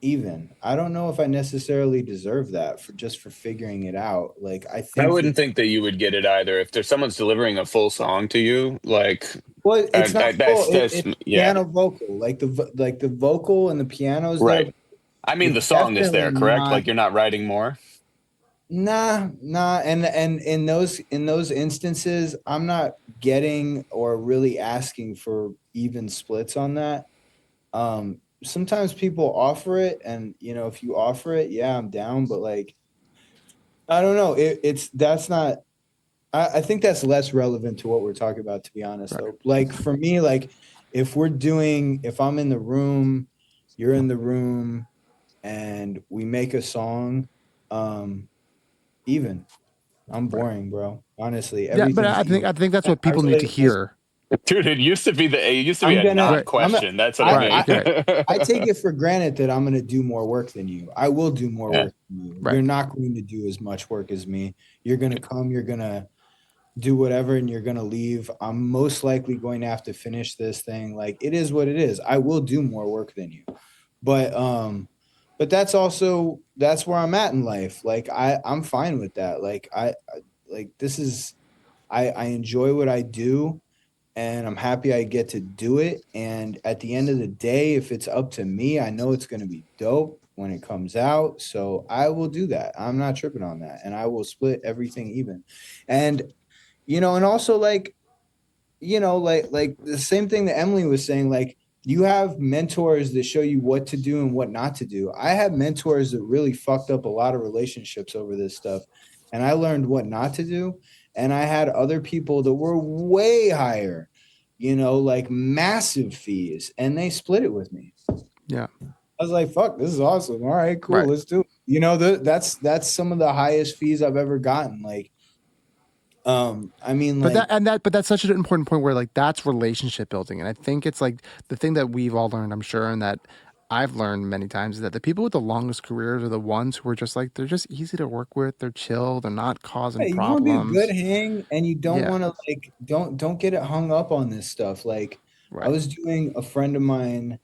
even. I don't know if I necessarily deserve that for figuring it out. Like I I think that wouldn't think that you would get it either. If there's someone's delivering a full song to you, like well, it's not full. that's It's yeah, piano vocal, like the vocal and the pianos there. right. I mean, the It's song is definitely there, correct? not. Like you're not writing more. Nah, and in those instances, I'm not getting or really asking for even splits on that. Sometimes people offer it, and if you offer it, yeah, I'm down. But like, I don't know. It's that's not. I think that's less relevant to what we're talking about, to be honest. Right. Though, like for me, like if I'm in the room, you're in the room, and we make a song, um, even. I'm Right. boring, bro. Honestly, Yeah. But everything's even. I think that's what I people need to really like. hear. Dude, it used to be I'm a gonna. not Right. I'm. A, question. That's what I I. Right. mean. I. Right. I take it for granted that I'm gonna do more work than you. I will do more Yeah. work than you. Right. You're not going to do as much work as me. You're gonna come. You're gonna do whatever, and you're gonna leave. I'm most likely going to have to finish this thing. Like it is what it is. I will do more work than you, but that's where I'm at in life. Like I'm fine with that. Like like this is I enjoy what I do, and I'm happy I get to do it. And at the end of the day, if it's up to me, I know it's going to be dope when it comes out. So I will do that. I'm not tripping on that. And I will split everything even. And, and also like the same thing that Emily was saying, like, you have mentors that show you what to do and what not to do. I had mentors that really fucked up a lot of relationships over this stuff, and I learned what not to do. And I had other people that were way higher, like massive fees, and they split it with me. Yeah. I was like, "Fuck, this is awesome. All right, cool, Right. let's do it." That's some of the highest fees I've ever gotten. Like, I mean, But like, but that's such an important point where like that's relationship building. And I think it's like the thing that we've all learned, I'm sure, and that I've learned many times is that the people with the longest careers are the ones who are just like they're just easy to work with, they're chill, they're not causing yeah, you want to be a good problems. hang, and you don't Yeah. want to like don't get it hung up on this stuff. Like I Right. was doing a friend of mine.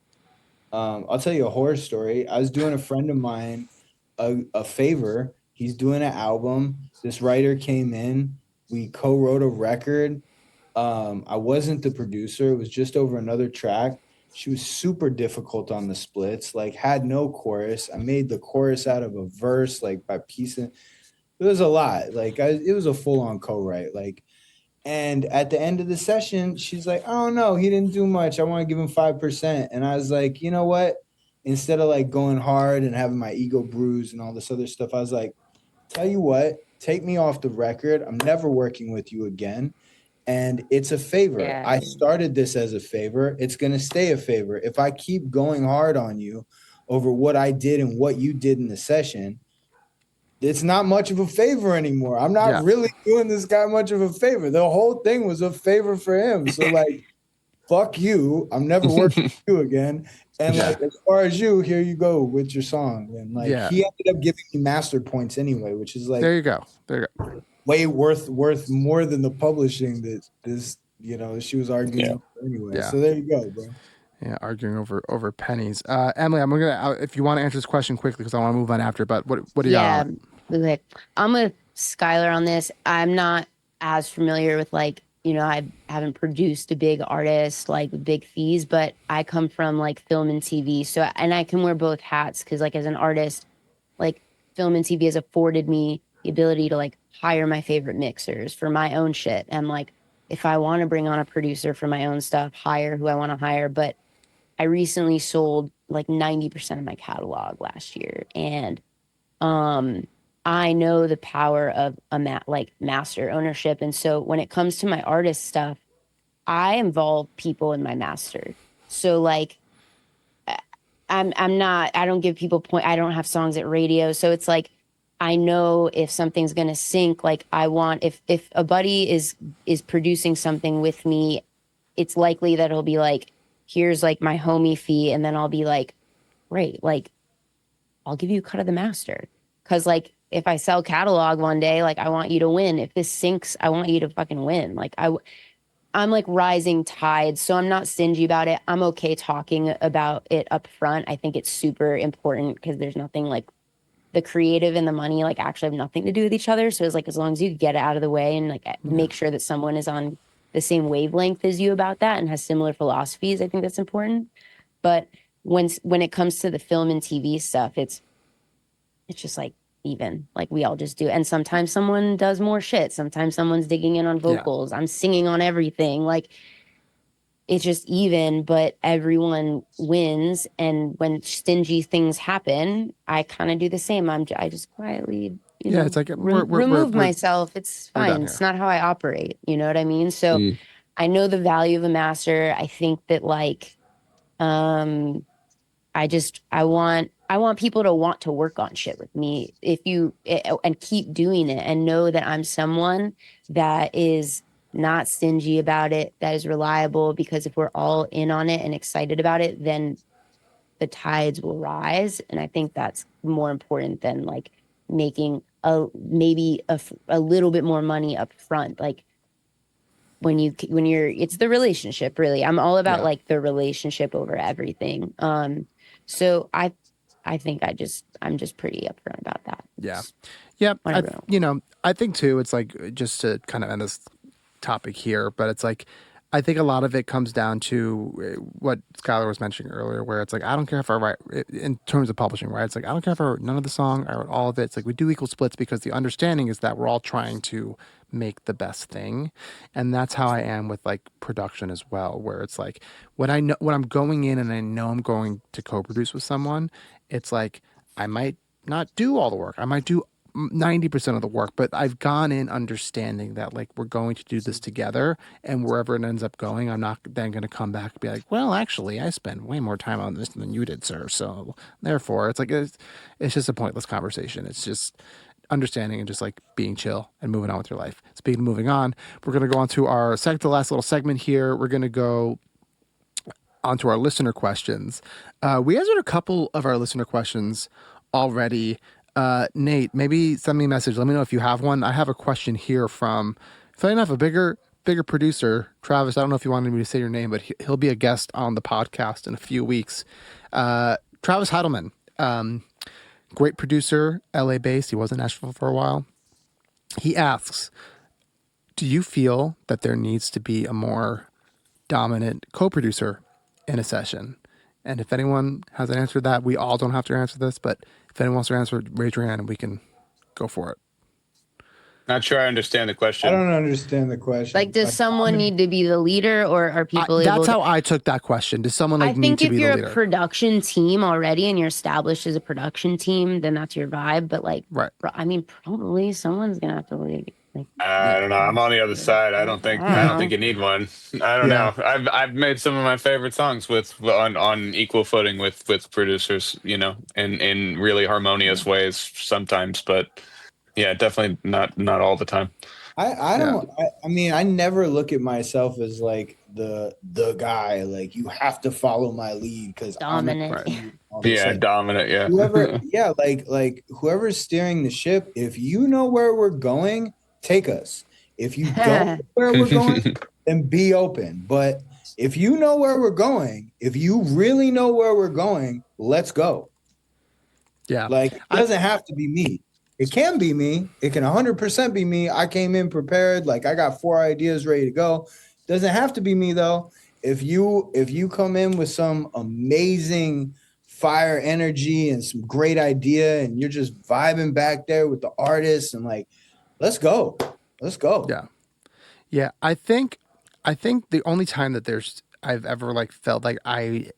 I'll tell you a horror story. I was doing a friend of mine a favor. He's doing an album. This writer came in. We co-wrote a record. I wasn't the producer. It was just over another track. She was super difficult on the splits, like had no chorus. I made the chorus out of a verse, like by piecing. It was a lot. Like it was a full on co-write. Like, and at the end of the session, she's like, "Oh no, he didn't do much. I want to give him 5%." And I was like, you know what? Instead of like going hard and having my ego bruised and all this other stuff, I was like, tell you what, take me off the record. I'm never working with you again. And it's a favor. Yeah. I started this as a favor. It's going to stay a favor. If I keep going hard on you over what I did and what you did in the session, it's not much of a favor anymore. I'm not really doing this guy much of a favor. The whole thing was a favor for him. So like, fuck you. I'm never working with you again. And like, as far as you, here you go with your song. And like, he ended up giving me master points anyway, which is like, there you go. way worth more than the publishing that this, she was arguing over anyway. So there you go, bro. Yeah, arguing over pennies. Emily, I'm gonna if you want to answer this question quickly because I want to move on after. But what do you got? Okay. I'm with Skylar on this. I'm not as familiar with like, I haven't produced a big artist like with big fees, but I come from like film and TV. So, and I can wear both hats because like as an artist, like film and TV has afforded me the ability to like hire my favorite mixers for my own shit. And like, if I want to bring on a producer for my own stuff, hire who I want to hire. But I recently sold like 90% of my catalog last year. And I know the power of like master ownership. And so when it comes to my artist stuff, I involve people in my master. So like I don't give people I don't have songs at radio. So it's like I know if something's gonna sync, like I want if a buddy is producing something with me, it's likely that he'll be like, here's like my homie fee, and then I'll be like, great, like I'll give you a cut of the master. Cause like if I sell catalog one day, like I want you to win. If this syncs, I want you to fucking win. Like I'm like rising tides, so I'm not stingy about it. I'm okay talking about it up front. I think it's super important because there's nothing like the creative and the money like actually have nothing to do with each other. So it's like as long as you get it out of the way and like make sure that someone is on the same wavelength as you about that and has similar philosophies, I think that's important. But when it comes to the film and TV stuff, it's just like even like we all just do. And sometimes someone does more shit. Sometimes someone's digging in on vocals. I'm singing on everything. Like it's just even, but everyone wins. And when stingy things happen, I kind of do the same. I just quietly, it's like remove myself. It's fine. It's not how I operate. You know what I mean? So I know the value of a master. I think that like, I want people to want to work on shit with me and keep doing it and know that I'm someone that is not stingy about it, that is reliable, because if we're all in on it and excited about it, then the tides will rise. And I think that's more important than like making maybe a little bit more money up front. Like when you're it's the relationship, really. I'm all about like the relationship over everything. So I think I'm just pretty upfront about that. I think too, it's like, just to kind of end this topic here, but it's like, I think a lot of it comes down to what Skylar was mentioning earlier, where it's like, I don't care if I write, in terms of publishing, right? It's like, I don't care if I wrote none of the song, I wrote all of it. It's like, we do equal splits because the understanding is that we're all trying to make the best thing. And that's how I am with like production as well, where it's like, when I'm going in and I know I'm going to co-produce with someone, it's like, I might not do all the work. I might do 90% of the work, but I've gone in understanding that like we're going to do this together, and wherever it ends up going, I'm not then going to come back and be like, well, actually, I spent way more time on this than you did, sir. So therefore, it's like it's just a pointless conversation. It's just understanding and just like being chill and moving on with your life. Speaking of moving on, we're going to go on to our second to last little segment here. We're going to go onto our listener questions. We answered a couple of our listener questions already. Nate, maybe send me a message. Let me know if you have one. I have a question here from, funny enough, a bigger producer, Travis. I don't know if you wanted me to say your name, but he'll be a guest on the podcast in a few weeks. Travis Heidelman, great producer, LA based. He was in Nashville for a while. He asks, do you feel that there needs to be a more dominant co-producer in a session? And if anyone has an answer to that, we all don't have to answer this, but if anyone wants to answer it, raise your hand and we can go for it. Not sure I understand the I question. don't understand the question. Like, does someone need to be the leader, or are people able That's to? how I took that question. Does someone I like need think to if be the you're leader? a production team already and you're established as a production team, then that's your vibe. But like, Right. I mean, probably someone's gonna have to lead. Like, I don't know. I'm on the other side. I don't think you need one. I don't Yeah. know. I've made some of my favorite songs on equal footing with producers, you know, in really harmonious ways sometimes, but yeah, definitely not all the time. I don't I mean I never look at myself as like the guy, like you have to follow my lead because I'm in dominant. Right. all this. Yeah, Like dominant. Yeah. whoever, yeah, like whoever's steering the ship, if you know where we're going, take us. If you don't know where we're going, then be open. But if you know where we're going, if you really know where we're going, let's go. Yeah. Like it doesn't have to be me. It can be me. It can 100% be me. I came in prepared. Like I got 4 ideas ready to go. Doesn't have to be me though. If you come in with some amazing fire energy and some great idea and you're just vibing back there with the artist and like, let's go. Let's go. Yeah. Yeah. I think the only time that I've ever like felt like I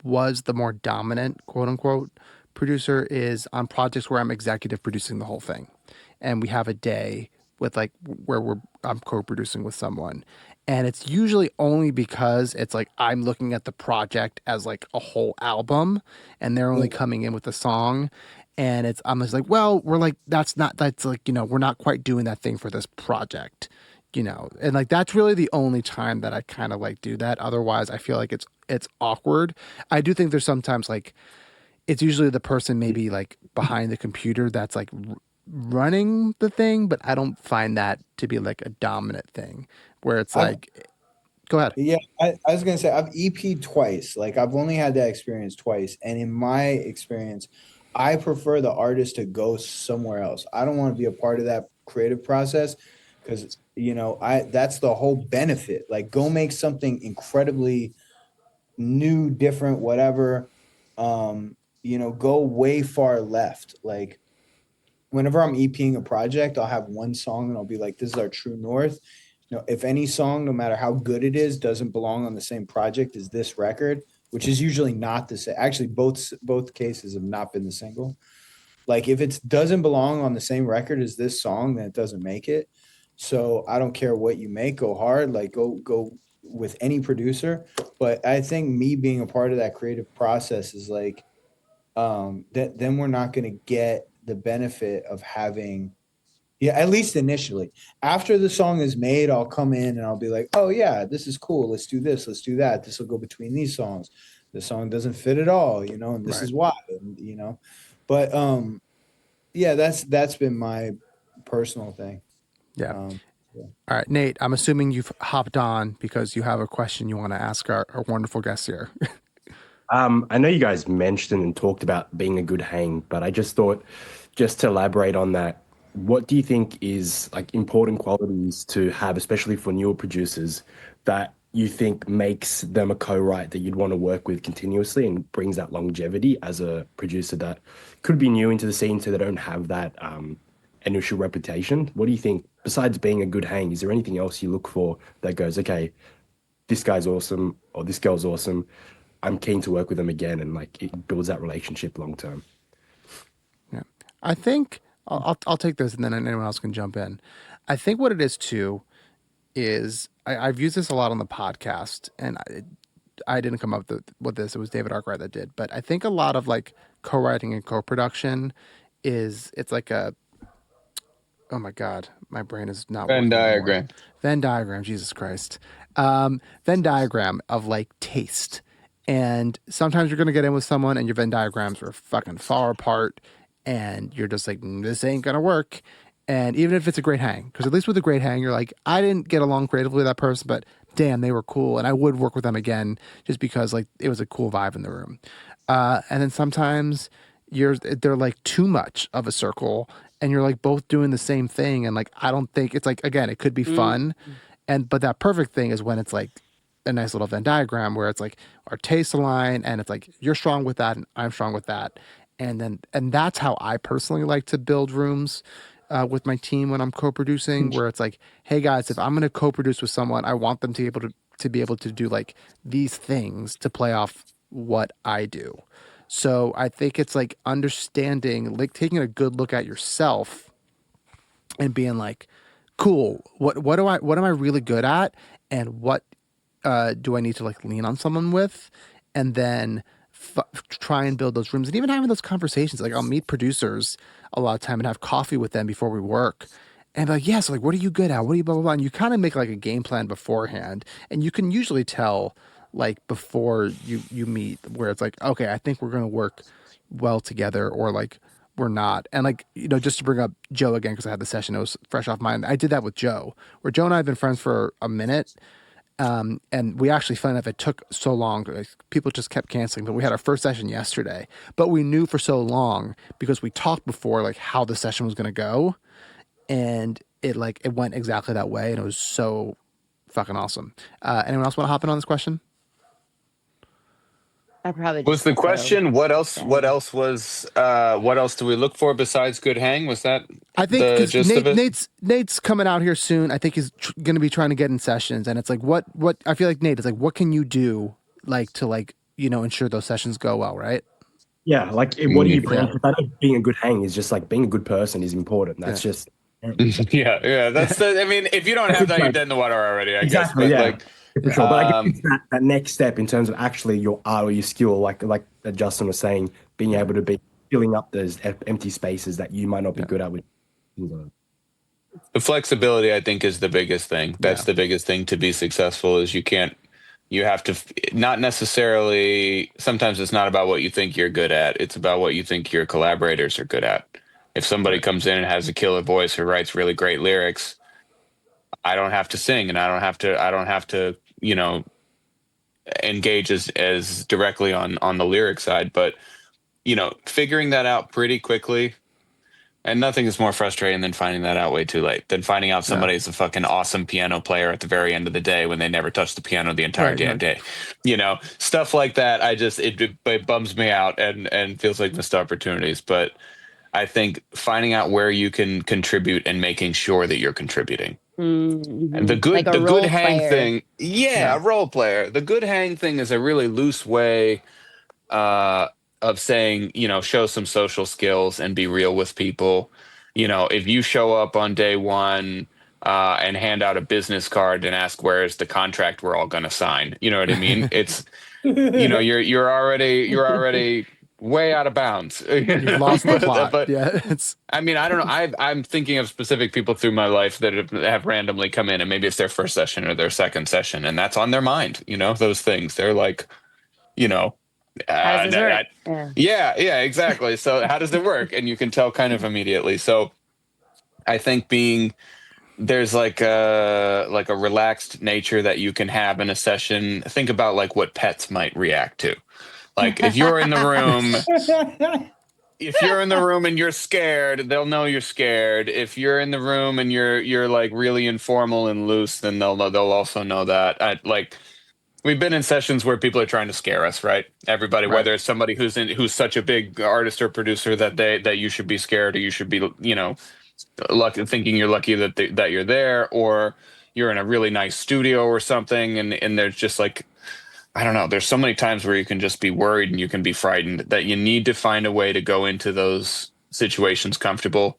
was the more dominant quote unquote producer is on projects where I'm executive producing the whole thing. And we have a day with like where I'm co-producing with someone. And it's usually only because it's like I'm looking at the project as like a whole album and they're only coming in with a song. And I'm just like, well, that's like, you know, we're not quite doing that thing for this project, you know. And like that's really the only time that I kind of like do that. Otherwise, I feel like it's awkward. I do think there's sometimes like it's usually the person maybe like behind the computer that's like running the thing, but I don't find that to be like a dominant thing where it's like, go ahead. Yeah, I was gonna say I've EP'd twice. Like I've only had that experience twice, and in my experience, I prefer the artist to go somewhere else. I don't want to be a part of that creative process because I that's the whole benefit. Like go make something incredibly new, different, whatever. Go way far left. Like whenever I'm EPing a project, I'll have one song and I'll be like, this is our true north. If any song, no matter how good it is, doesn't belong on the same project as this record, which is usually not the same. Actually, both cases have not been the single. Like if it doesn't belong on the same record as this song, then it doesn't make it. So I don't care what you make, go hard, like go with any producer. But I think me being a part of that creative process is like then we're not going to get the benefit of having, yeah, at least initially. After the song is made, I'll come in and I'll be like, oh yeah, this is cool, let's do this, let's do that, this will go between these songs, the song doesn't fit at all, and this is why, but yeah, that's been my personal thing. Yeah. Yeah. All right, Nate, I'm assuming you've hopped on because you have a question you want to ask our wonderful guests here. I know you guys mentioned and talked about being a good hang, but I just thought, just to elaborate on that, what do you think is like important qualities to have, especially for newer producers, that you think makes them a co-write that you'd want to work with continuously and brings that longevity as a producer that could be new into the scene, so they don't have that initial reputation? What do you think, besides being a good hang, is there anything else you look for that goes, okay, this guy's awesome or this girl's awesome, I'm keen to work with them again, and like it builds that relationship long term? Yeah, I think I'll take this and then anyone else can jump in. I think what it is too is I've used this a lot on the podcast, and I didn't come up with this. It was David Arkwright that did, but I think a lot of like co-writing and co-production it's like oh my God, my brain is not Venn working anymore. diagram. Venn diagram, Jesus Christ. Venn diagram of like taste. And sometimes you're going to get in with someone and your Venn diagrams are fucking far apart and you're just like, this ain't going to work. And even if it's a great hang, because at least with a great hang, you're like, I didn't get along creatively with that person, but damn, they were cool. And I would work with them again just because like it was a cool vibe in the room. And then sometimes they're like too much of a circle and you're like both doing the same thing. And like, I don't think it's like, again, it could be fun. But that perfect thing is when it's like a nice little Venn diagram where it's like our tastes align, and it's like you're strong with that and I'm strong with that, and that's how I personally like to build rooms with my team when I'm co-producing, where it's like, hey guys, if I'm going to co-produce with someone, I want them to be able to do like these things to play off what I do. So I think it's like understanding, like taking a good look at yourself and being like, cool, what am I really good at, and what do I need to like lean on someone with, and then try and build those rooms, and even having those conversations. Like I'll meet producers a lot of time and have coffee with them before we work, and like, yeah, so like, what are you good at? What are you blah blah blah? And you kind of make like a game plan beforehand, and you can usually tell like before you meet where it's like, okay, I think we're gonna work well together, or like we're not. And like, just to bring up Joe again, because I had the session, it was fresh off mine. I did that with Joe, where Joe and I have been friends for a minute. And we actually found out it took so long. Like, people just kept canceling, but we had our first session yesterday. But we knew for so long because we talked before, like how the session was going to go, and it went exactly that way, and it was so fucking awesome. Anyone else want to hop in on this question? I probably Was just the echo question what else? them. What else was? What else do we look for besides good hang? Was that I think the because gist of it? Nate's coming out here soon. I think he's going to be trying to get in sessions, and it's like what I feel like Nate is like. What can you do like to like ensure those sessions go well, right? Yeah, like what do you bring? Yeah. Because I know being a good hang is just like being a good person is important. That's Yeah. just Yeah. That's the. I mean, if you don't have that, you're dead in the water already. I guess. exactly, But yeah, like, for sure. But I guess it's that next step in terms of actually your art or your skill, like Justin was saying, being able to be filling up those empty spaces that you might not be good at with. the flexibility, I think, is the biggest thing. That's Yeah. the biggest thing to be successful. Is you have to not necessarily. Sometimes it's not about what you think you're good at. It's about what you think your collaborators are good at. If somebody comes in and has a killer voice or writes really great lyrics, I don't have to sing, and I don't have to engage as directly on the lyric side. But figuring that out pretty quickly. And nothing is more frustrating than finding that out way too late, than finding out somebody's a fucking awesome piano player at the very end of the day when they never touched the piano the entire Right, damn right. day. Stuff like that. It bums me out and feels like missed opportunities. But I think finding out where you can contribute and making sure that you're contributing. And the Like a good role hang player. thing, a role player. The good hang thing is a really loose way of saying, show some social skills and be real with people. If you show up on day one and hand out a business card and ask where's the contract we're all going to sign, you know what I mean? It's you're already way out of bounds. You've lost the plot. But Yeah, it's I mean, I don't know. I'm thinking of specific people through my life that have randomly come in, and maybe it's their first session or their second session, and that's on their mind. Those things. They're like, you know, How does this work? yeah, exactly. So how does it work? And you can tell kind of immediately. So I think there's like a relaxed nature that you can have in a session. Think about like what pets might react to. Like if you're in the room. If you're in the room and you're scared, they'll know you're scared. If you're in the room and you're like really informal and loose, then they'll also know that. We've been in sessions where people are trying to scare us, right? Everybody, Right. whether it's somebody who's such a big artist or producer that you should be scared, or you should be lucky, thinking you're lucky that you're there, or you're in a really nice studio or something, and there's just like, I don't know. There's so many times where you can just be worried and you can be frightened, that you need to find a way to go into those situations comfortable.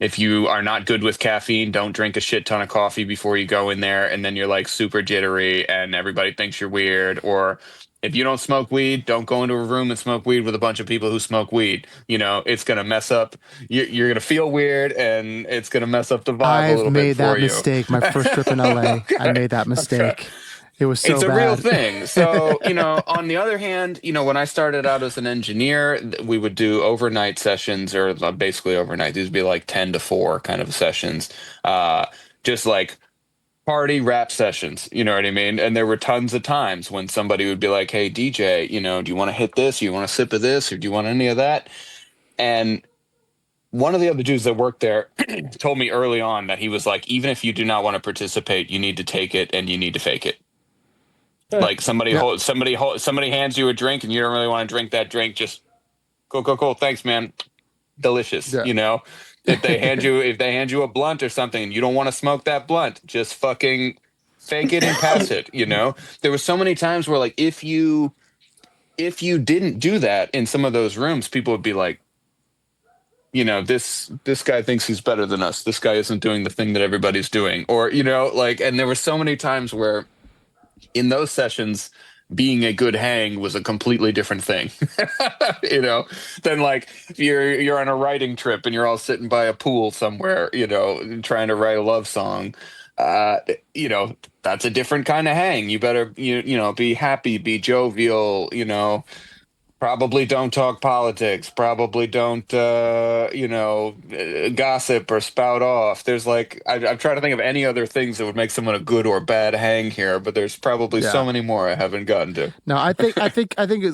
If you are not good with caffeine, don't drink a shit ton of coffee before you go in there, and then you're like super jittery and everybody thinks you're weird. Or if you don't smoke weed, don't go into a room and smoke weed with a bunch of people who smoke weed. It's going to mess up. You're going to feel weird, and it's going to mess up the vibe a I've little bit made for that you. mistake. My first trip in LA, I made that mistake. It was so It's a bad. real thing. So, on the other hand, when I started out as an engineer, we would do overnight sessions, or basically overnight. These would be like 10 to 4 kind of sessions. Just like party rap sessions, you know what I mean? And there were tons of times when somebody would be like, "Hey, DJ, do you want to hit this? You want a sip of this? Or do you want any of that?" And one of the other dudes that worked there told me early on that he was like, even if you do not want to participate, you need to take it and you need to fake it. Like somebody hands you a drink and you don't really want to drink that drink. Just cool. Thanks, man. Delicious. Yeah. You know, if they hand you a blunt or something and you don't want to smoke that blunt, just fucking fake it and pass it. You know, there were so many times where like if you didn't do that in some of those rooms, people would be like, you know, this guy thinks he's better than us. This guy isn't doing the thing that everybody's doing, or you know, like. And there were so many times where in those sessions being a good hang was a completely different thing. You know, than like you're on a writing trip and you're all sitting by a pool somewhere, you know, trying to write a love song. You know, that's a different kind of hang. You better you know, be happy, be jovial, you know, probably don't talk politics, probably don't you know, gossip or spout off. There's like I'm trying to think of any other things that would make someone a good or bad hang here, but there's probably so Yeah. many more I haven't gotten to. No, I think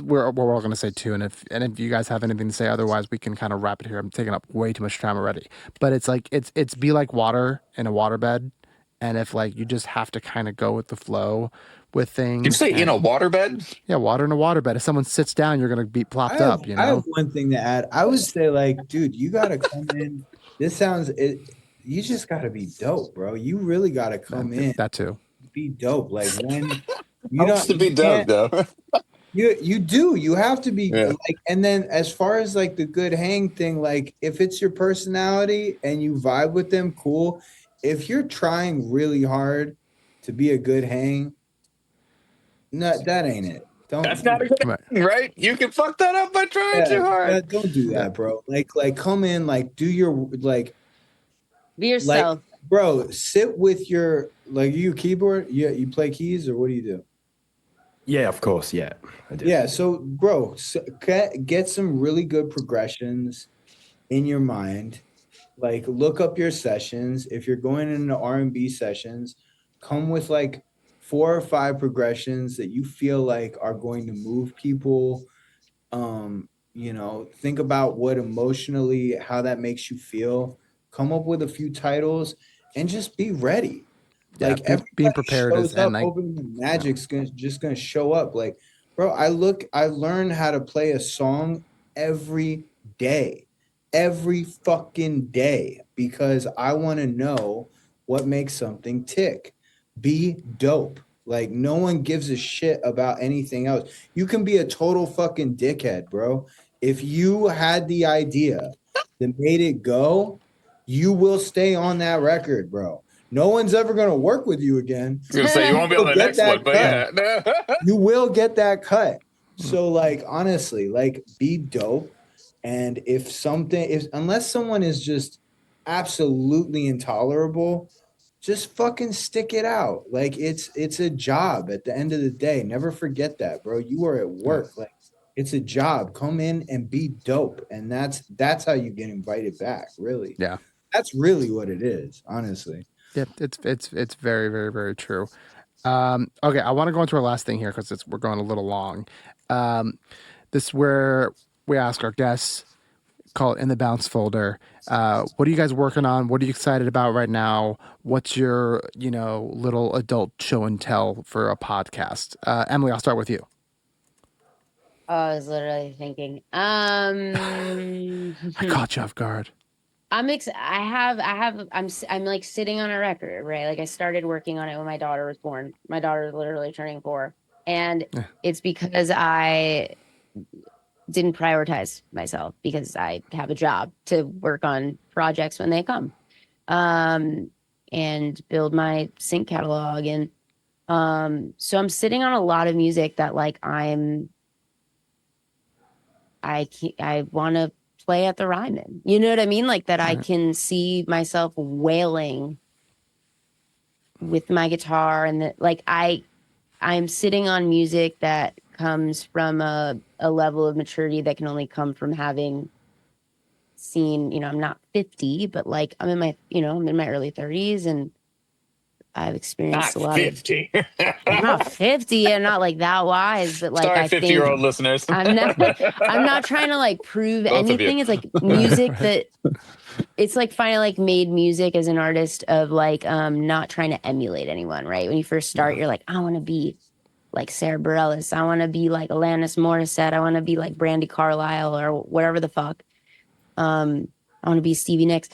we're all going to say too, and if you guys have anything to say otherwise, we can kind of wrap it here. I'm taking up way too much time already, but it's like it's be like water in a waterbed, and if like you just have to kind of go with the flow with Did you things. say in And a waterbed? yeah, water in a waterbed. If someone sits down, you're gonna be plopped up. You I have know. one thing to add. I would say, like, dude, you gotta come in. This sounds it. You just gotta be dope, bro. You really gotta come in, That too. be dope. Like when you Helps to be dope, can't. though. You do. You have to be Yeah. like. And then as far as like the good hang thing, like if it's your personality and you vibe with them, cool. If you're trying really hard to be a good hang, no, that ain't it. That's not a good thing, right? You can fuck that up by trying too hard. don't do that, bro. Like come in, like do your like Be yourself. like, bro, sit with your like you keyboard. Yeah, you play keys or what do you do? Yeah, of course. Yeah, I do. Yeah, so bro, get some really good progressions in your mind. Like look up your sessions. If you're going into R&B sessions, come with like 4 or 5 progressions that you feel like are going to move people. You know, think about what emotionally how that makes you feel. Come up with a few titles and just be ready. Yeah, Like being everybody prepared shows is up, and like hoping the magic's just gonna show up. Like, bro, I learned how to play a song every day, every fucking day, because I want to know what makes something tick. Be dope. Like, no one gives a shit about anything else. You can be a total fucking dickhead, bro. If you had the idea that made it go, you will stay on that record, bro. No one's ever going to work with you again. I was gonna say you won't be on the Get next one, that but cut. yeah. You will get that cut. So like honestly, like be dope. And if unless someone is just absolutely intolerable, just fucking stick it out. Like it's a job at the end of the day. Never forget that, bro. You are at work. Like it's a job. Come in and be dope. And that's how you get invited back, really. yeah. That's really what it is, honestly. Yeah, it's very, very, very true. Okay, I want to go into our last thing here because we're going a little long. This is where we ask our guests, call it in the bounce folder. What are you guys working on? What are you excited about right now? What's your, you know, little adult show and tell for a podcast? Emily, I'll start with you. I was literally thinking. I caught you off guard. I'm like sitting on a record, right? Like I started working on it when my daughter was born. My daughter is literally turning 4. And it's because I didn't prioritize myself because I have a job to work on projects when they come. And build my sync catalog. And so I'm sitting on a lot of music that like I want to play at the Ryman. You know what I mean? Like that I can see myself wailing with my guitar and that like I'm sitting on music that comes from a level of maturity that can only come from having seen, you know, I'm not 50, but like I'm in my early 30s and I've experienced Not a lot 50. I'm not 50 and not like that wise, but like Sorry, I 50-year-old think listeners. I'm not trying to like prove Both of you. anything. It's like music that it's like finally like made music as an artist of like not trying to emulate anyone, right? When you first start, you're like, I want to be like Sarah Bareilles. I want to be like Alanis Morissette. I want to be like Brandy Carlisle or whatever the fuck. I want to be Stevie Nicks.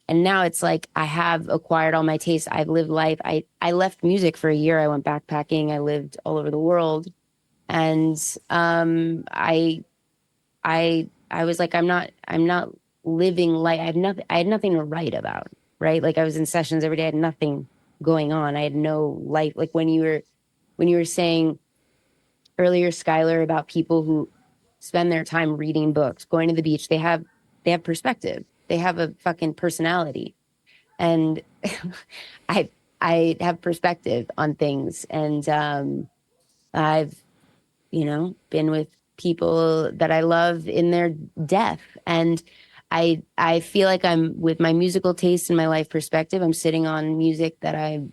And now it's like I have acquired all my tastes. I've lived life. I left music for a year. I went backpacking. I lived all over the world. And I was like, I'm not living life. I had nothing to write about, right? Like I was in sessions every day. I had nothing going on. I had no life. Like when you were saying earlier, Skylar, about people who spend their time reading books, going to the beach, they have perspective. They have a fucking personality. And I I have perspective on things. And I've, been with people that I love in their death. And I feel like I'm with my musical taste and my life perspective, I'm sitting on music that I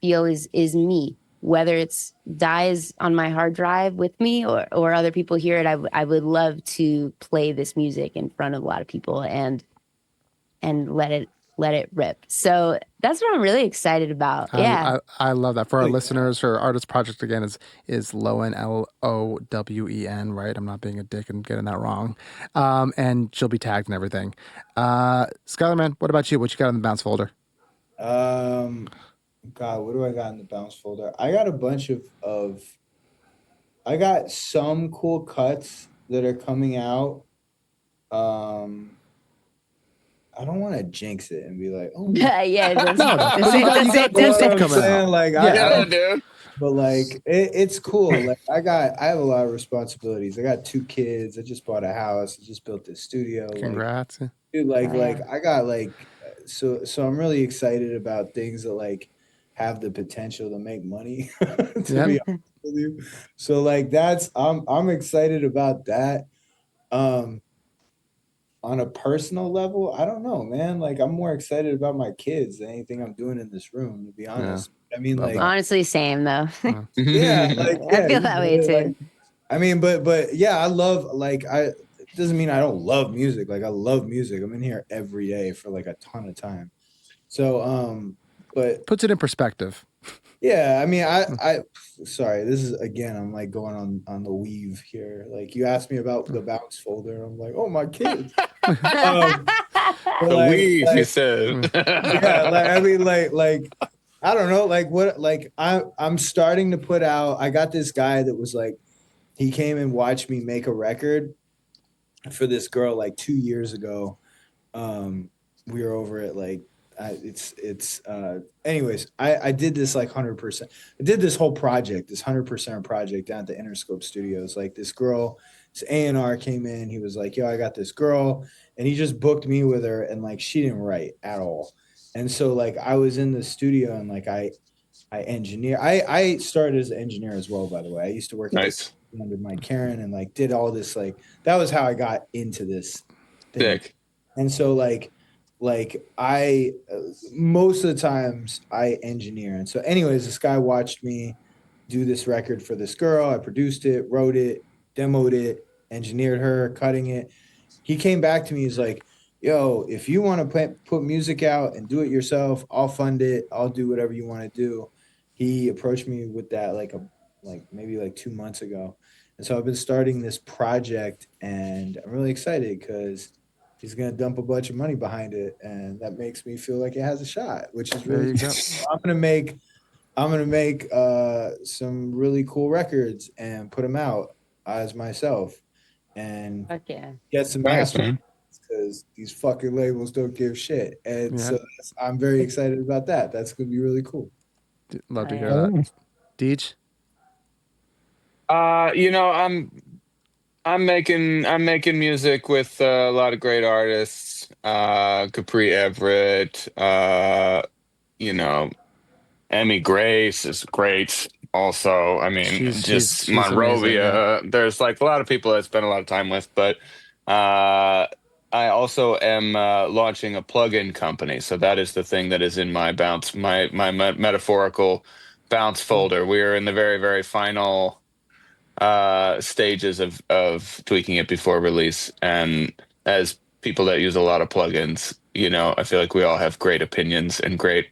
feel is me. Whether it's dies on my hard drive with me or other people hear it, I would love to play this music in front of a lot of people and let it rip. So that's what I'm really excited about. Yeah. I love that. For our listeners, her artist project again is Lowen, Lowen, right? I'm not being a dick and getting that wrong. And she'll be tagged and everything. Skylar, man, what about you? What you got in the bounce folder? God, what do I got in the bounce folder? I got a bunch of I got some cool cuts that are coming out. I don't want to jinx it and be like, oh Yeah. You got cool stuff coming out. Like, Yeah, dude. but like it's cool. Like I have a lot of responsibilities. I got 2 kids. I just bought a house. I just built this studio. Congrats. Like, dude, like Oh, yeah. like I got like so I'm really excited about things that like have the potential to make money. To Yeah. be honest with you. So like I'm excited about that. On a personal level, I don't know, man. Like I'm more excited about my kids than anything I'm doing in this room, to be honest. I mean, Love like, that. Honestly, same though. yeah, like, I yeah, feel that way too. like, I mean, but yeah, I love like it doesn't mean I don't love music. Like I love music. I'm in here every day for like a ton of time. So but Puts it in perspective. yeah, I mean I sorry, this is again, I'm like going on the weave here. Like you asked me about the bounce folder. I'm like, oh my kids. The weave, you said. Yeah, like I mean, like I don't know, like what, like I'm starting to put out. I got this guy that was like, he came and watched me make a record for this girl like 2 years ago. We were over at like, anyways, I did this like 100%. I did this whole project, this 100% project down at the Interscope Studios. Like this girl, this A&R came in. He was like, yo, I got this girl. And he just booked me with her. And like, she didn't write at all. And so like, I was in the studio and like, I engineer. I started as an engineer as well, by the way. I used to work at Nice. under Mike Karen and like did all this, like, that was how I got into this thing. Dick. And so like I most of the times I engineer. And so anyways, this guy watched me do this record for this girl. I produced it, wrote it, demoed it, engineered her, cutting it. He came back to me. He's like, yo, if you want to put music out and do it yourself, I'll fund it. I'll do whatever you want to do. He approached me with that like maybe like 2 months ago. And so I've been starting this project and I'm really excited because he's going to dump a bunch of money behind it. And that makes me feel like it has a shot, which is There really you go. I'm going to make some really cool records and put them out as myself and Fuck yeah. get some Nice, master man. because these fucking labels don't give shit. And Yeah. so I'm very excited about that. That's going to be really cool. Love to Oh, hear yeah. that. Deej? I'm making music with a lot of great artists. Capri Everett, you know, Emmy Grace is great. Also, I mean, just She's amazing. Yeah. Monrovia. There's like a lot of people I spend a lot of time with, but uh, I also am launching a plugin company. So that is the thing that is in my bounce, my metaphorical bounce folder. We are in the very, very final stages of tweaking it before release. And as people that use a lot of plugins, I feel like we all have great opinions and great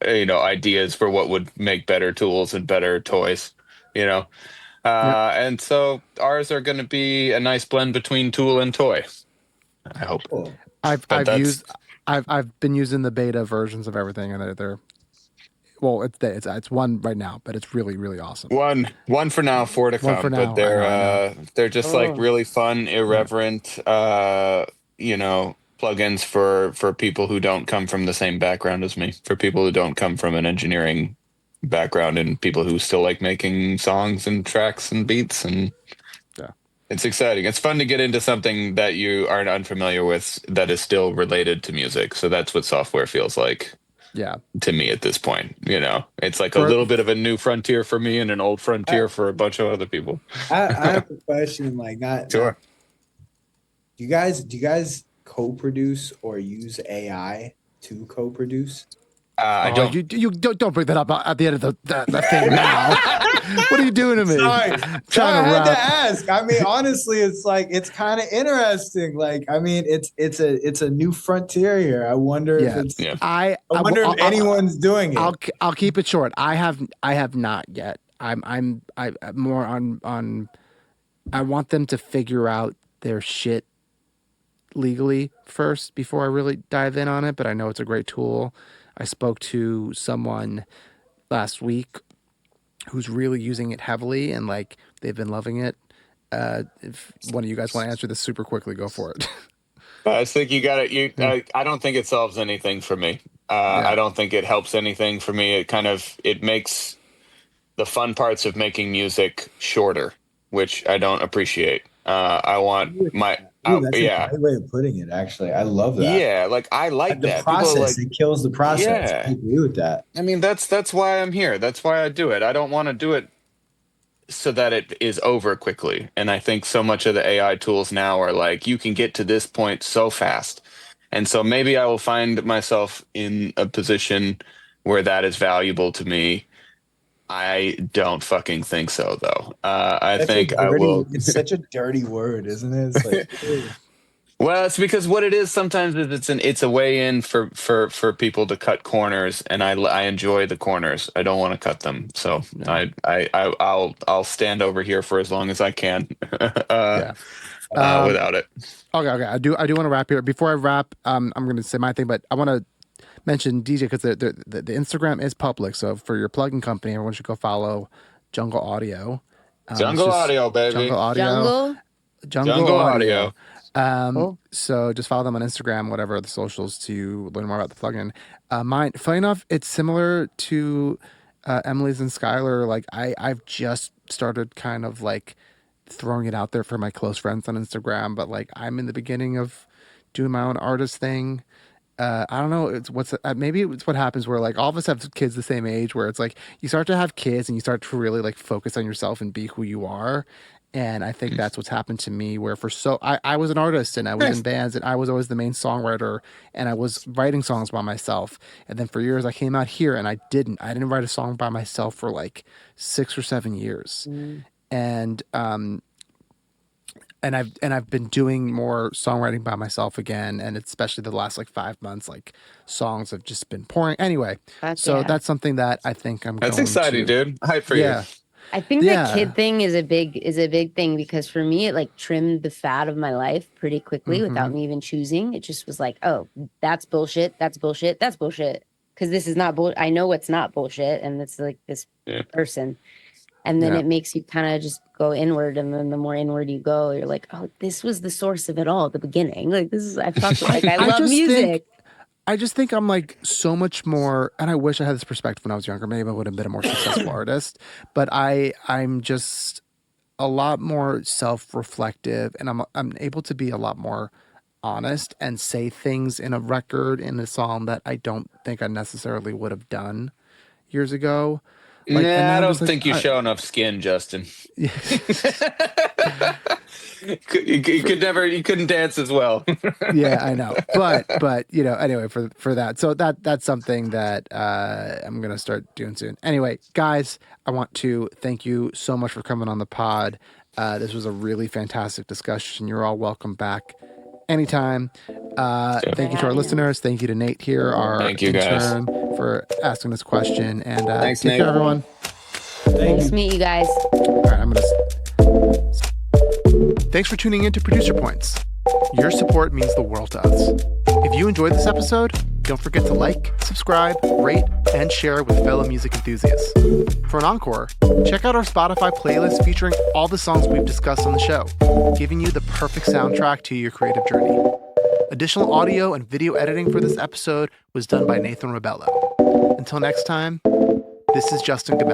ideas for what would make better tools and better toys, you know. Yep. And so ours are going to be a nice blend between tool and toy, I hope. Cool. I've But I've that's used I've been using the beta versions of everything, and they're well, it's one right now, but it's really really awesome. one for now, four to One for come. But now. I know. they're just like Oh, really fun, Yeah. irreverent, plugins for people who don't come from the same background as me, for people who don't come from an engineering background, and people who still like making songs and tracks and beats. And Yeah. it's exciting. It's fun to get into something that you aren't unfamiliar with that is still related to music. So that's what software feels like Yeah. to me at this point. It's like a For little bit of a new frontier for me and an old I, frontier for a bunch of other people. I have a question. Like, not. Sure. Do you guys co-produce or use AI to co-produce? I oh, don't. you don't bring that up at the end of the thing now. What are you doing to me? Sorry, Trying I to had to wrap. ask. I mean, honestly, it's like it's kind of interesting. Like, I mean, it's a new frontier here. I wonder if Yeah. it's. Yeah. I wonder if anyone's doing it. I'll keep it short. I have not yet. I'm more on. I want them to figure out their shit legally first before I really dive in on it. But I know it's a great tool. I spoke to someone last week who's really using it heavily, and like they've been loving it. If one of you guys want to answer this super quickly, go for it. I think you got it. Yeah. I don't think it solves anything for me. I Yeah. don't think it helps anything for me. It makes the fun parts of making music shorter, which I don't appreciate. I want my, Ooh, that's a yeah, great way of putting it. Actually, I love that. yeah. Like I like The that. People are process, like, it kills the process. I yeah. agree with that. I mean, that's why I'm here. That's why I do it. I don't want to do it so that it is over quickly. And I think so much of the AI tools now are like, you can get to this point so fast. And so maybe I will find myself in a position where that is valuable to me. I don't fucking think so, though. I Such a think I dirty. will. It's such a dirty word, isn't it? It's like, ew. Well, it's because what it is sometimes is it's a way in for people to cut corners, and I enjoy the corners. I don't want to cut them, so Yeah. I'll stand over here for as long as I can, Yeah. without it. Okay. I do want to wrap here. Before I wrap, I'm going to say my thing, but I want to mention DJ because the Instagram is public. So for your plugin company, everyone should go follow Jungle Audio. Jungle Audio, baby. Jungle Audio. jungle. Jungle Jungle Audio. Audio. Cool. So just follow them on Instagram, whatever the socials, to learn more about the plugin. Mine, funny enough, it's similar to Emily's and Skylar. Like I've just started kind of like throwing it out there for my close friends on Instagram, but like I'm in the beginning of doing my own artist thing. I don't know. Maybe it's what happens where like all of us have kids the same age where it's like you start to have kids and you start to really like focus on yourself and be who you are. And I think that's what's happened to me where I was an artist and I was in bands and I was always the main songwriter and I was writing songs by myself. And then for years I came out here and I didn't write a song by myself for like 6 or 7 years. And I've been doing more songwriting by myself again, and especially the last like 5 months, like songs have just been pouring. Anyway, so Yeah. that's something that I think I'm That's going exciting, to. dude. Hype for you. Yeah, I think Yeah. that kid thing is a big thing because for me it like trimmed the fat of my life pretty quickly without me even choosing. It just was like, oh, that's bullshit. That's bullshit. That's bullshit. Because this is not bull. I know what's not bullshit, and it's like this Yeah. person. And then Yeah. it makes you kind of just go inward, and then the more inward you go, you're like, oh, this was the source of it all at the beginning. Like this is I fuck with, like I love just music. I just think I'm like so much more, and I wish I had this perspective when I was younger. Maybe I would have been a more successful artist, but I'm just a lot more self-reflective, and I'm able to be a lot more honest and say things in a record in a song that I don't think I necessarily would have done years ago. Like, and Nah, now I I'm don't just like, think you show enough skin, Justin. You couldn't dance as well. yeah, I know, but anyway, for that, so that's something that I'm gonna start doing soon. Anyway, guys, I want to thank you so much for coming on the pod. This was a really fantastic discussion. You're all welcome back anytime. Thank you to our listeners. Thank you to Nate here, our Thank you, guys. intern. for asking this question. And Thanks, take Nate. care, everyone. Nice to meet you guys. All right, Thanks for tuning in to Producer Points. Your support means the world to us. If you enjoyed this episode, don't forget to like, subscribe, rate, and share with fellow music enthusiasts. For an encore, check out our Spotify playlist featuring all the songs we've discussed on the show, giving you the perfect soundtrack to your creative journey. Additional audio and video editing for this episode was done by Nathan Rebello. Until next time, this is Justin Gammella.